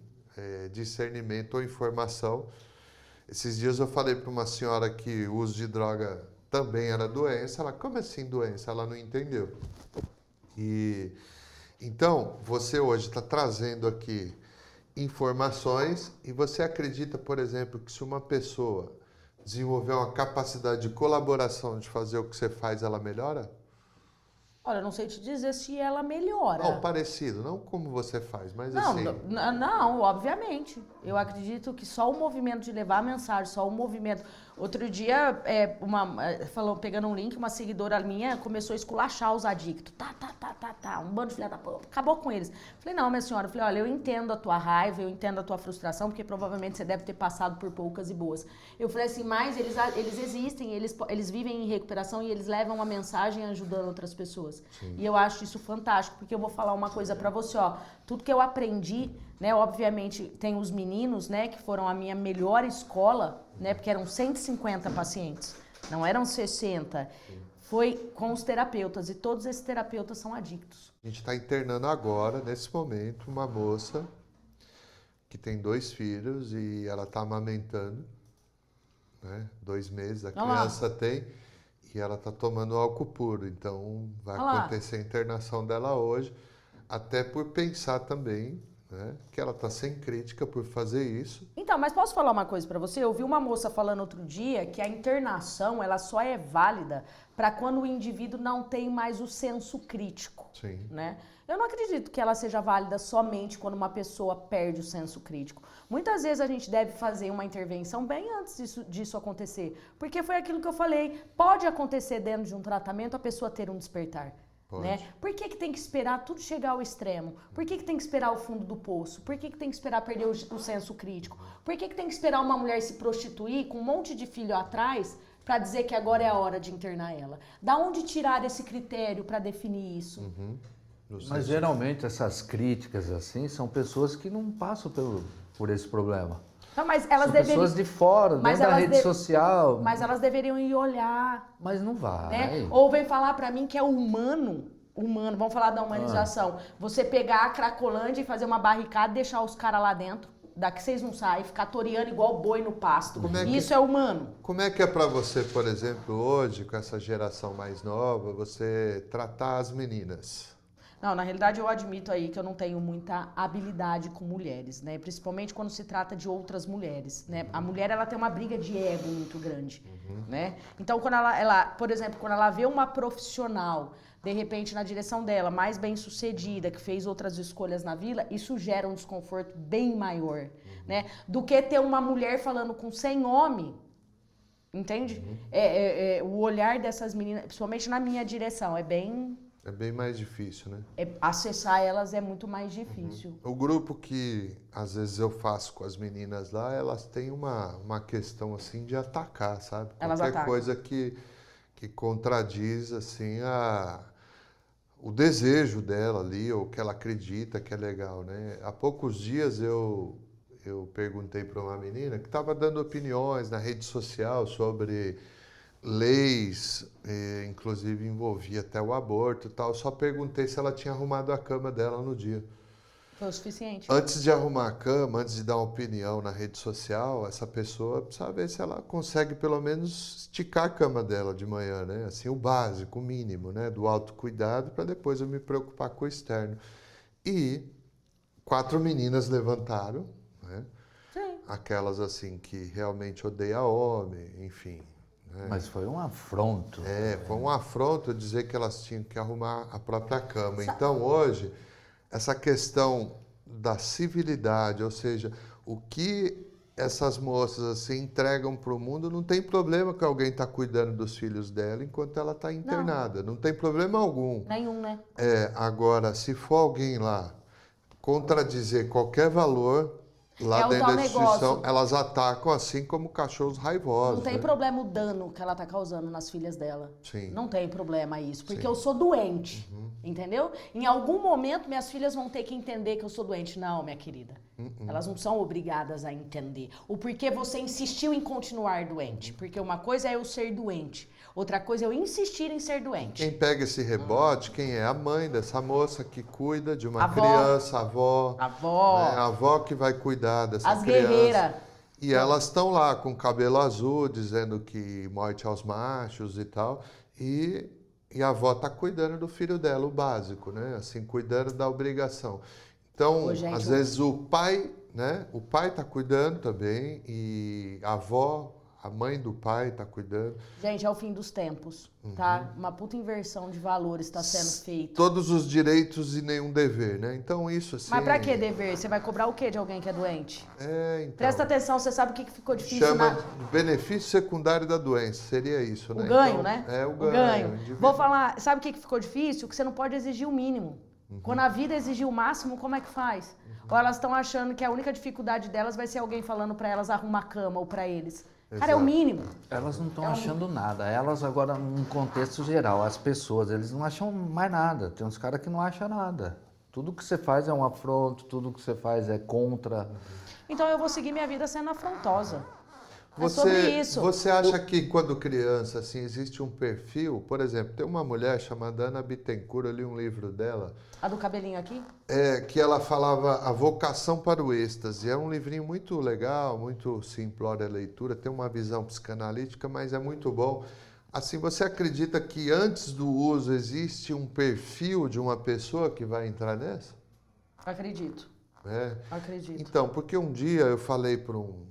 discernimento ou informação. Esses dias eu falei para uma senhora que o uso de droga também era doença. Ela, como assim doença? Ela não entendeu. E então, você hoje está trazendo aqui informações e você acredita, por exemplo, que se uma pessoa desenvolver uma capacidade de colaboração de fazer o que você faz, ela melhora? Olha, eu não sei te dizer se ela melhora. Não, parecido, não como você faz, mas Não, assim. não, obviamente. Eu acredito que só o movimento de levar a mensagem, só o movimento. Outro dia, pegando um link, uma seguidora minha começou a esculachar os adictos. Um bando de filha da puta. Acabou com eles. Falei, não, minha senhora. Falei, olha, eu entendo a tua raiva, eu entendo a tua frustração, porque provavelmente você deve ter passado por poucas e boas. Eu falei assim, mas eles existem, eles vivem em recuperação e eles levam uma mensagem ajudando outras pessoas. Sim. E eu acho isso fantástico, porque eu vou falar uma coisa pra você, ó. Tudo que eu aprendi, né, obviamente tem os meninos, né, que foram a minha melhor escola, né, porque eram 150 pacientes, não eram 60. Foi com os terapeutas e todos esses terapeutas são adictos. A gente está internando agora, nesse momento, uma moça que tem 2 filhos e ela está amamentando, né, 2 meses, a criança tem, e ela está tomando álcool puro, então vai acontecer a internação dela hoje, até por pensar também, né, que ela está sem crítica por fazer isso. Então, mas posso falar uma coisa para você? Eu vi uma moça falando outro dia que a internação ela só é válida para quando o indivíduo não tem mais o senso crítico. Sim. Né? Eu não acredito que ela seja válida somente quando uma pessoa perde o senso crítico. Muitas vezes a gente deve fazer uma intervenção bem antes disso acontecer. Porque foi aquilo que eu falei. Pode acontecer dentro de um tratamento a pessoa ter um despertar. Né? Por que tem que esperar tudo chegar ao extremo? Por que tem que esperar o fundo do poço? Por que tem que esperar perder o senso crítico? Por que tem que esperar uma mulher se prostituir com um monte de filho atrás para dizer que agora é a hora de internar ela? Da onde tirar esse critério para definir isso? Uhum. Mas geralmente essas críticas assim são pessoas que não passam por esse problema. Não, mas elas são pessoas de fora, dentro da rede social. Mas elas deveriam ir olhar. Mas não vai. Né? Ou vem falar pra mim que é humano, vamos falar da humanização. Você pegar a Cracolândia e fazer uma barricada e deixar os caras lá dentro. Daqui vocês não saem, ficar toreando igual boi no pasto. Isso é humano. Como é que é pra você, por exemplo, hoje, com essa geração mais nova, você tratar as meninas? Não, na realidade eu admito aí que eu não tenho muita habilidade com mulheres, né? Principalmente quando se trata de outras mulheres, né? A mulher, ela tem uma briga de ego muito grande, né? Então, quando ela, por exemplo, quando ela vê uma profissional, de repente, na direção dela, mais bem-sucedida, que fez outras escolhas na vida, isso gera um desconforto bem maior, né? Do que ter uma mulher falando com 100 homens, entende? O olhar dessas meninas, principalmente na minha direção, é bem mais difícil, né? Acessar elas é muito mais difícil. O grupo que às vezes eu faço com as meninas lá, elas têm uma questão assim de atacar, sabe? Elas Qualquer atacam. coisa que contradiz assim o desejo dela ali, ou que ela acredita que é legal, né? Há poucos dias eu perguntei para uma menina que estava dando opiniões na rede social sobre leis, inclusive envolvia até o aborto e tal. Só perguntei se ela tinha arrumado a cama dela no dia. Foi o suficiente. Antes de arrumar a cama, antes de dar uma opinião na rede social, essa pessoa precisa ver se ela consegue pelo menos esticar a cama dela de manhã, né? Assim, o básico, o mínimo, né? Do autocuidado, para depois eu me preocupar com o externo. E 4 meninas levantaram, né? Sim. Aquelas assim que realmente odeiam homem, enfim. Mas foi um afronto. Foi um afronto dizer que elas tinham que arrumar a própria cama. Então, hoje, essa questão da civilidade, ou seja, o que essas moças assim entregam para o mundo, não tem problema que alguém está cuidando dos filhos dela enquanto ela está internada. Não tem problema algum. Nenhum, né? Agora, se for alguém lá contradizer qualquer valor, lá É o dentro tal da instituição, negócio. elas atacam assim como cachorros raivosos. Não tem né? problema o dano que ela tá causando nas filhas dela. Sim. Não tem problema isso, porque Sim. eu sou doente, entendeu? Em algum momento minhas filhas vão ter que entender que eu sou doente. Não, minha querida. Elas não são obrigadas a entender o porquê você insistiu em continuar doente. Porque uma coisa é eu ser doente, outra coisa é eu insistir em ser doente. Quem pega esse rebote, quem é a mãe dessa moça que cuida de uma Avó. criança, a avó. Avó, Né? A avó que vai cuidar dessa as criança. guerreiras. E elas estão lá com cabelo azul, dizendo que morte aos machos e tal. E a avó está cuidando do filho dela, o básico, né? Assim, cuidando da obrigação. Então, Ô, gente, às vezes o pai, né? O pai está cuidando também e a avó, a mãe do pai está cuidando. Gente, é o fim dos tempos, tá? Uma puta inversão de valores está sendo feita. Todos os direitos e nenhum dever, né? Então, isso assim... Mas pra que dever? Você vai cobrar o quê de alguém que é doente? Então, Presta atenção, você sabe o que ficou difícil chama na... de benefício secundário da doença, seria isso, né? O ganho, Então, né? É, o O ganho. ganho. indivíduo. Vou falar, sabe o que ficou difícil? Que você não pode exigir o mínimo. Quando a vida exigir o máximo, como é que faz? Ou elas estão achando que a única dificuldade delas vai ser alguém falando pra elas arrumar a cama ou pra eles. Cara, é o Exato. mínimo. Elas não estão achando nada. Elas agora, num contexto geral, as pessoas, eles não acham mais nada. Tem uns caras que não acham nada. Tudo que você faz é um afronto, tudo que você faz é contra. Então eu vou seguir minha vida sendo afrontosa. É sobre isso. Você acha que quando criança, assim, existe um perfil? Por exemplo, tem uma mulher chamada Ana Bittencourt, eu li um livro dela, A do cabelinho aqui? que ela falava A Vocação para o Êxtase. É um livrinho muito legal, muito simplório a leitura, tem uma visão psicanalítica, mas é muito bom. Assim, você acredita que antes do uso existe um perfil de uma pessoa que vai entrar nessa? Acredito. Acredito. Então, porque um dia eu falei para um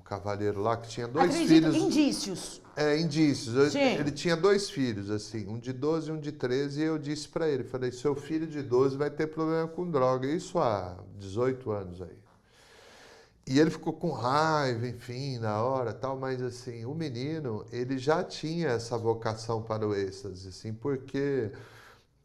cavalheiro lá que tinha dois Acredito. filhos... Indícios. Indícios. Sim. Ele tinha dois filhos, assim, um de 12 e um de 13, e eu disse para ele, falei, seu filho de 12 vai ter problema com droga, isso há 18 anos aí. E ele ficou com raiva, enfim, na hora, tal, mas assim, o menino, ele já tinha essa vocação para o êxtase, assim, porque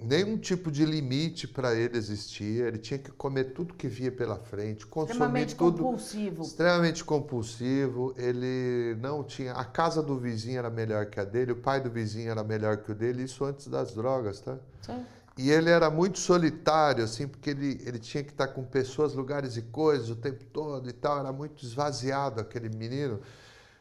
nenhum tipo de limite para ele existia, ele tinha que comer tudo que via pela frente, consumir Extremamente tudo... compulsivo. Extremamente compulsivo, ele não tinha... A casa do vizinho era melhor que a dele, o pai do vizinho era melhor que o dele, isso antes das drogas, tá? Sim. E ele era muito solitário, assim, porque ele tinha que estar com pessoas, lugares e coisas o tempo todo e tal, era muito esvaziado aquele menino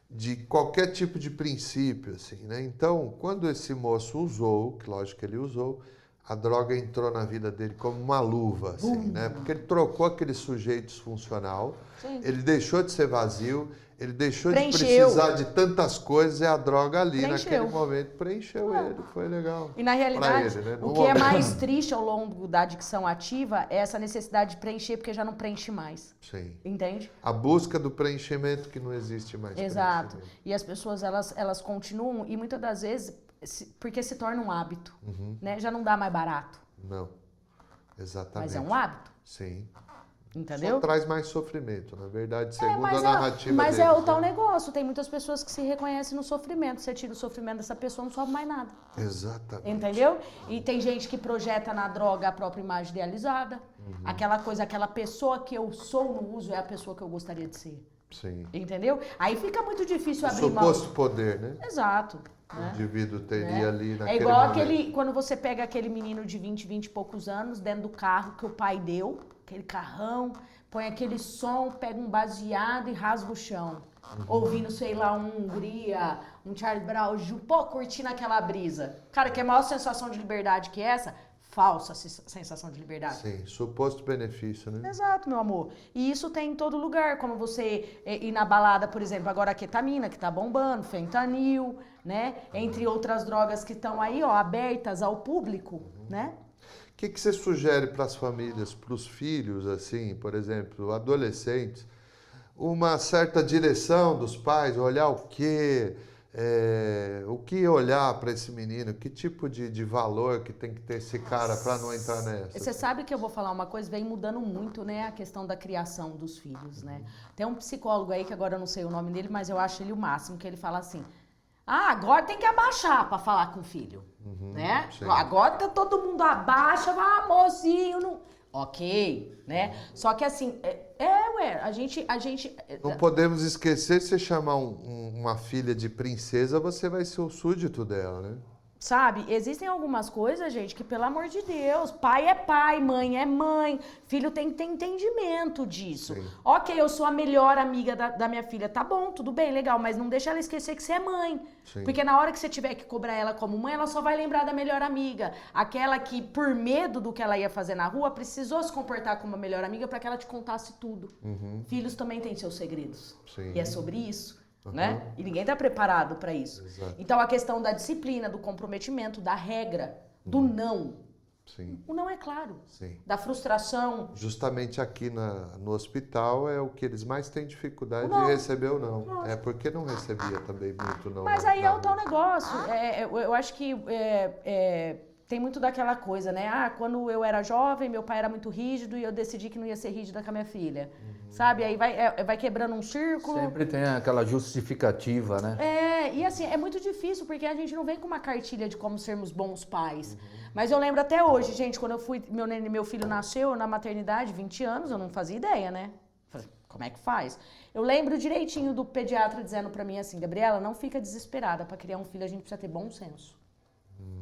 de qualquer tipo de princípio, assim, né? Então, quando esse moço usou, que lógico que ele usou, a droga entrou na vida dele como uma luva, assim, né? Porque ele trocou aquele sujeito disfuncional, Sim. ele deixou de ser vazio, ele deixou de Preencheu. precisar de tantas coisas e a droga ali, Preencheu. naquele momento, preencheu ele, foi legal. E na realidade, Pra ele, né? o No que é momento. mais triste ao longo da adicção ativa é essa necessidade de preencher, porque já não preenche mais. Sim. Entende? A busca do preenchimento que não existe mais. Exato. preenchimento. E as pessoas, elas continuam, e muitas das vezes, porque se torna um hábito, né? Já não dá mais barato, Não, exatamente. mas é um hábito, Sim. entendeu? Só traz mais sofrimento, na verdade, segundo a Mas narrativa mas é deles, o tal né? negócio, tem muitas pessoas que se reconhecem no sofrimento, você tira o sofrimento dessa pessoa, não sofre mais nada. Exatamente. Entendeu? E tem gente que projeta na droga a própria imagem idealizada. Aquela coisa, aquela pessoa que eu sou no uso é a pessoa que eu gostaria de ser. Sim. Entendeu? Aí fica muito difícil O abrir mão. suposto poder, né? Exato. O Né? indivíduo teria Né? ali naquele É igual momento. quando você pega aquele menino de 20 e poucos anos dentro do carro que o pai deu, aquele carrão, põe aquele som, pega um baseado e rasga o chão. Ouvindo, sei lá, um Hungria, um Charlie Brown, pô, curtindo aquela brisa. Cara, que é a maior sensação de liberdade que essa? Falsa sensação de liberdade. Sim, suposto benefício, né? Exato, meu amor. E isso tem em todo lugar, como você ir na balada, por exemplo, agora a ketamina, que tá bombando, fentanil, né? Entre outras drogas que estão aí, ó, abertas ao público, né? O que você sugere para as famílias, para os filhos, assim, por exemplo, adolescentes, uma certa direção dos pais, olhar o quê? O que olhar para esse menino? Que tipo de valor que tem que ter esse cara para não entrar nessa? Você sabe que eu vou falar uma coisa, vem mudando muito, né, a questão da criação dos filhos, né? Tem um psicólogo aí, que agora eu não sei o nome dele, mas eu acho ele o máximo, que ele fala assim, agora tem que abaixar para falar com o filho, né? Sim. Agora tá todo mundo abaixa, vai, mocinho, não... Ok, né? Só que assim, a gente... Não podemos esquecer, se você chamar uma filha de princesa, você vai ser o súdito dela, né? Sabe, existem algumas coisas, gente, que pelo amor de Deus, pai é pai, mãe é mãe, filho tem que ter entendimento disso. Sim. Ok, eu sou a melhor amiga da minha filha, tá bom, tudo bem, legal, mas não deixa ela esquecer que você é mãe. Sim. Porque na hora que você tiver que cobrar ela como mãe, ela só vai lembrar da melhor amiga. Aquela que, por medo do que ela ia fazer na rua, precisou se comportar como a melhor amiga para que ela te contasse tudo. Filhos também têm seus segredos. Sim. E é sobre isso. Né? E ninguém está preparado para isso. Exato. Então a questão da disciplina, do comprometimento, da regra, do não. Sim. O não é claro. Sim. Da frustração. Justamente aqui no hospital é o que eles mais têm dificuldade O não. de receber ou não. É porque não recebia também muito não. Mas aí é o tal negócio. Eu acho que tem muito daquela coisa, né? Quando eu era jovem, meu pai era muito rígido e eu decidi que não ia ser rígida com a minha filha. Sabe? Aí vai quebrando um círculo. Sempre tem aquela justificativa, né? E assim, é muito difícil, porque a gente não vem com uma cartilha de como sermos bons pais. Mas eu lembro até hoje, gente, quando meu filho nasceu na maternidade, 20 anos, eu não fazia ideia, né? Falei, como é que faz? Eu lembro direitinho do pediatra dizendo pra mim assim, Gabriela, não fica desesperada, pra criar um filho a gente precisa ter bom senso.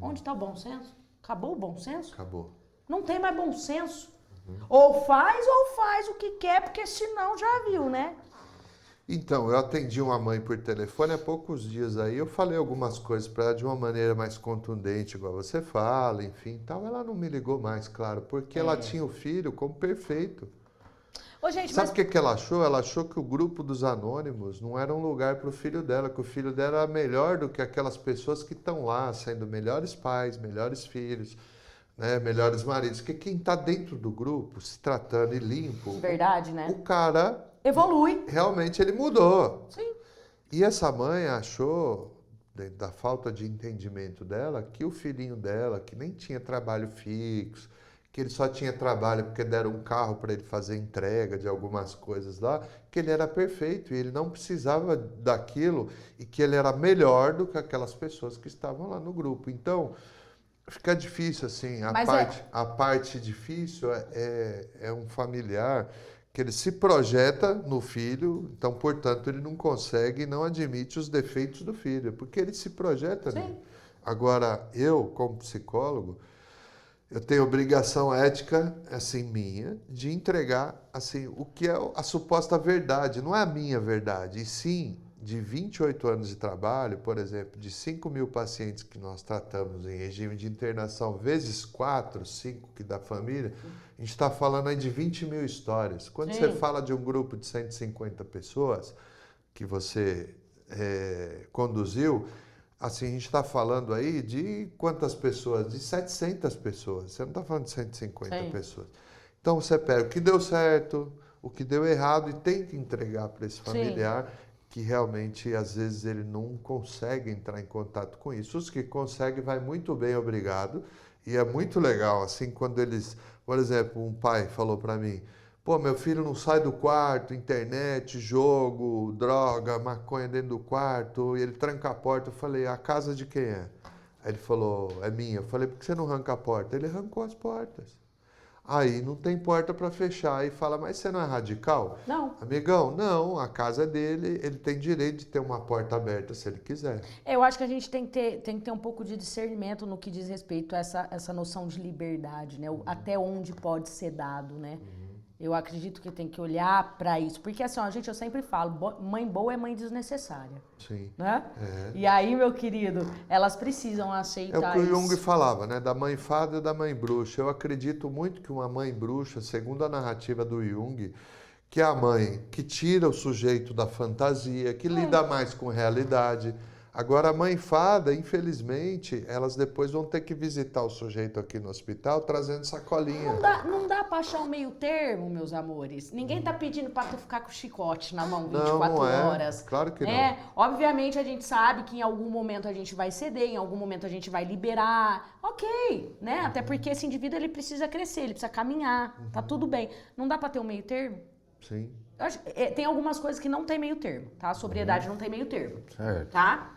Onde tá o bom senso? Acabou o bom senso? Acabou. Não tem mais bom senso. Ou faz o que quer, porque senão já viu, né? Então, eu atendi uma mãe por telefone há poucos dias aí, eu falei algumas coisas para ela de uma maneira mais contundente, igual você fala, enfim, tal. Ela não me ligou mais, claro, porque ela tinha o filho como perfeito. Ô, gente, Sabe o que ela achou? Ela achou que o grupo dos anônimos não era um lugar para o filho dela, que o filho dela era melhor do que aquelas pessoas que estão lá, sendo melhores pais, melhores filhos, né, melhores maridos. Porque quem está dentro do grupo, se tratando e limpo, verdade, né? o cara Evolui. realmente ele mudou. Sim. E essa mãe achou, da falta de entendimento dela, que o filhinho dela, que nem tinha trabalho fixo, que ele só tinha trabalho porque deram um carro para ele fazer entrega de algumas coisas lá, que ele era perfeito e ele não precisava daquilo e que ele era melhor do que aquelas pessoas que estavam lá no grupo. Então, fica difícil assim. A parte difícil é um familiar que ele se projeta no filho, então, portanto, ele não consegue e não admite os defeitos do filho, porque ele se projeta nele. Agora, eu, como psicólogo, eu tenho obrigação ética, assim, minha, de entregar, assim, o que é a suposta verdade. Não é a minha verdade, e sim, de 28 anos de trabalho, por exemplo, de 5.000 pacientes que nós tratamos em regime de internação, vezes 4, 5 que da família, a gente está falando aí de 20.000 histórias. Quando você fala de um grupo de 150 pessoas que você conduziu, assim, a gente está falando aí de quantas pessoas? De 700 pessoas. Você não está falando de 150 pessoas. Então, você pega o que deu certo, o que deu errado e tenta entregar para esse familiar que realmente, às vezes, ele não consegue entrar em contato com isso. Os que conseguem, vai muito bem, obrigado. E é muito legal, assim, quando eles... Por exemplo, um pai falou para mim, pô, meu filho não sai do quarto, internet, jogo, droga, maconha dentro do quarto, e ele tranca a porta. Eu falei, a casa de quem é? Aí ele falou, é minha. Eu falei, por que você não arranca a porta? Ele arrancou as portas. Aí não tem porta para fechar. Aí fala, mas você não é radical? Não. Amigão, não, a casa é dele, ele tem direito de ter uma porta aberta se ele quiser. Eu acho que a gente tem que ter um pouco de discernimento no que diz respeito a essa noção de liberdade, né? Até onde pode ser dado, né? Eu acredito que tem que olhar para isso. Porque assim, ó, gente, eu sempre falo, mãe boa é mãe desnecessária. Sim. Né? E aí, meu querido, elas precisam aceitar É o que o Jung isso. falava, né? Da mãe fada e da mãe bruxa. Eu acredito muito que uma mãe bruxa, segundo a narrativa do Jung, que é a mãe que tira o sujeito da fantasia, que lida mais com realidade. Agora, a mãe fada, infelizmente, elas depois vão ter que visitar o sujeito aqui no hospital trazendo sacolinha. Não dá pra achar um meio termo, meus amores. Ninguém tá pedindo pra tu ficar com o chicote na mão 24 Não, não é. horas. Claro que né? Obviamente a gente sabe que em algum momento a gente vai ceder, em algum momento a gente vai liberar. Ok, né? Até porque esse indivíduo ele precisa crescer, ele precisa caminhar. Tá tudo bem. Não dá pra ter um meio termo? Sim. Tem algumas coisas que não tem meio termo, tá? A sobriedade não tem meio termo. Certo. Tá?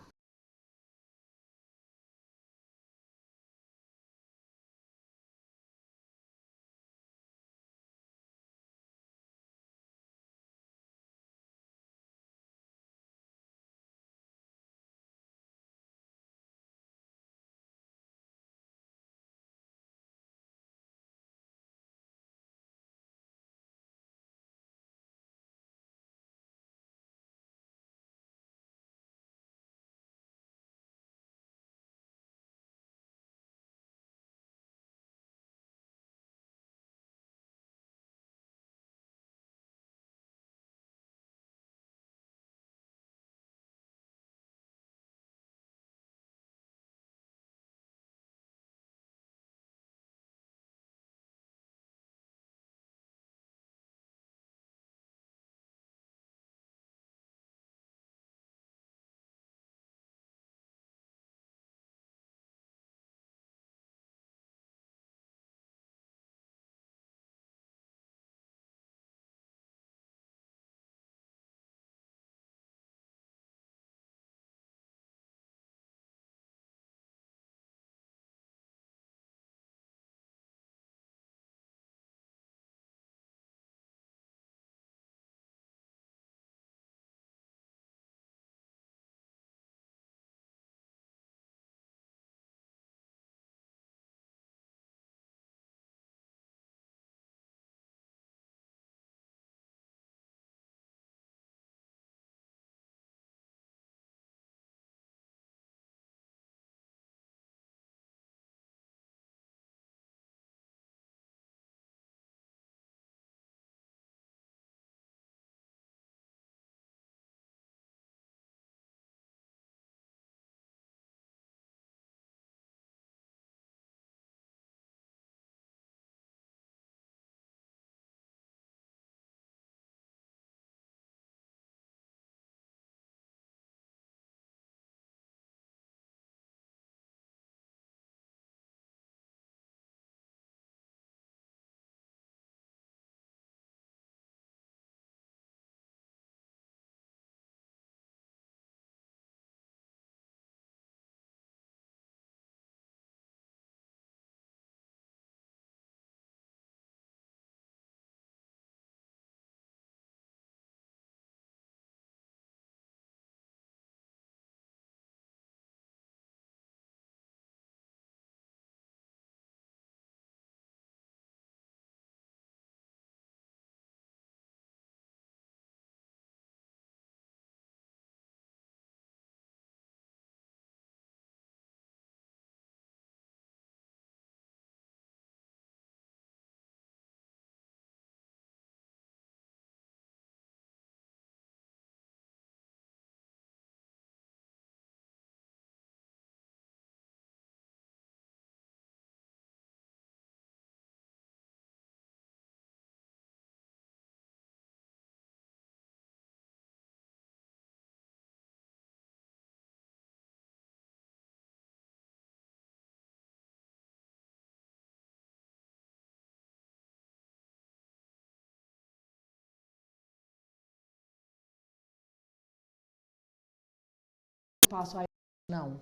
Passo aí. Não.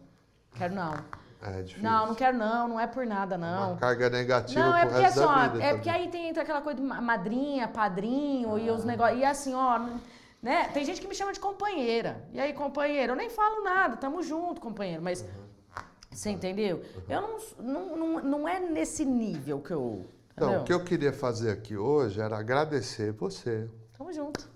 Quero não. É difícil. Não quero não, não é por nada não. Uma carga negativa Não, é pro porque resto assim, da ó, vida. é porque aí entra aquela coisa de madrinha, padrinho e os negócios. E assim, ó, né? Tem gente que me chama de companheira. E aí, companheiro, eu nem falo nada, tamo junto, companheiro. Mas você entendeu? Eu não é nesse nível que eu. Então, Entendeu? o que eu queria fazer aqui hoje era agradecer você. Tamo junto.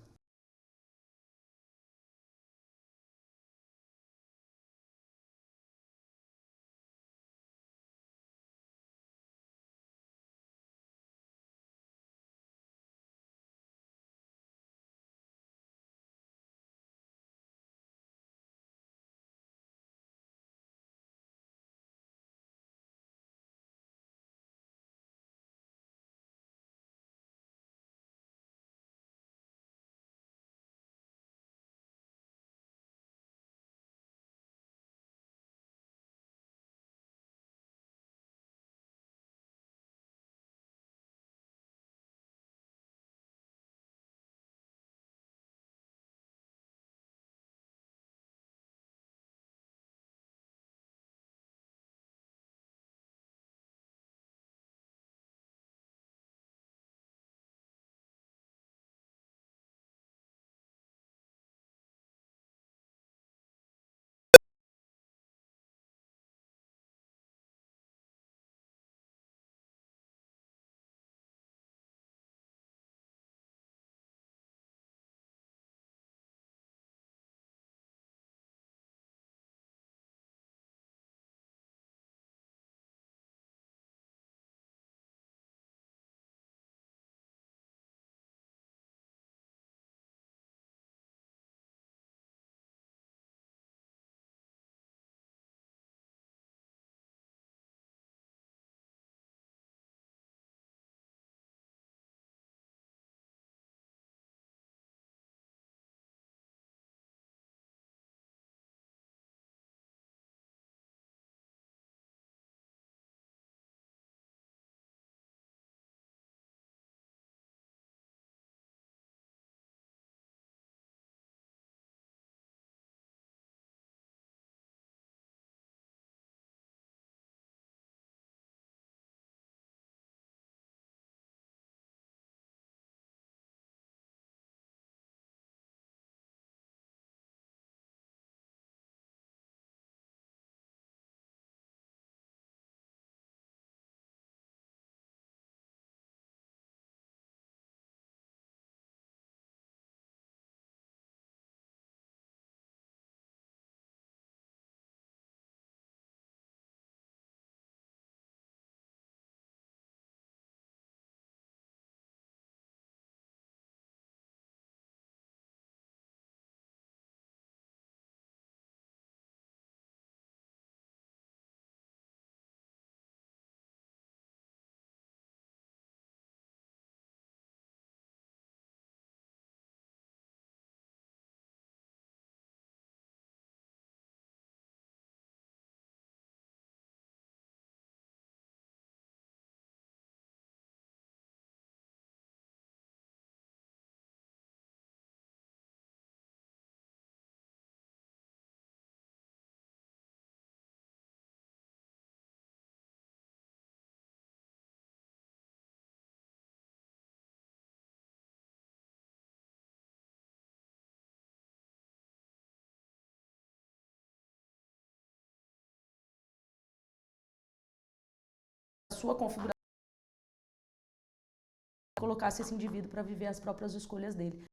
sua configuração colocasse esse indivíduo para viver as próprias escolhas dele.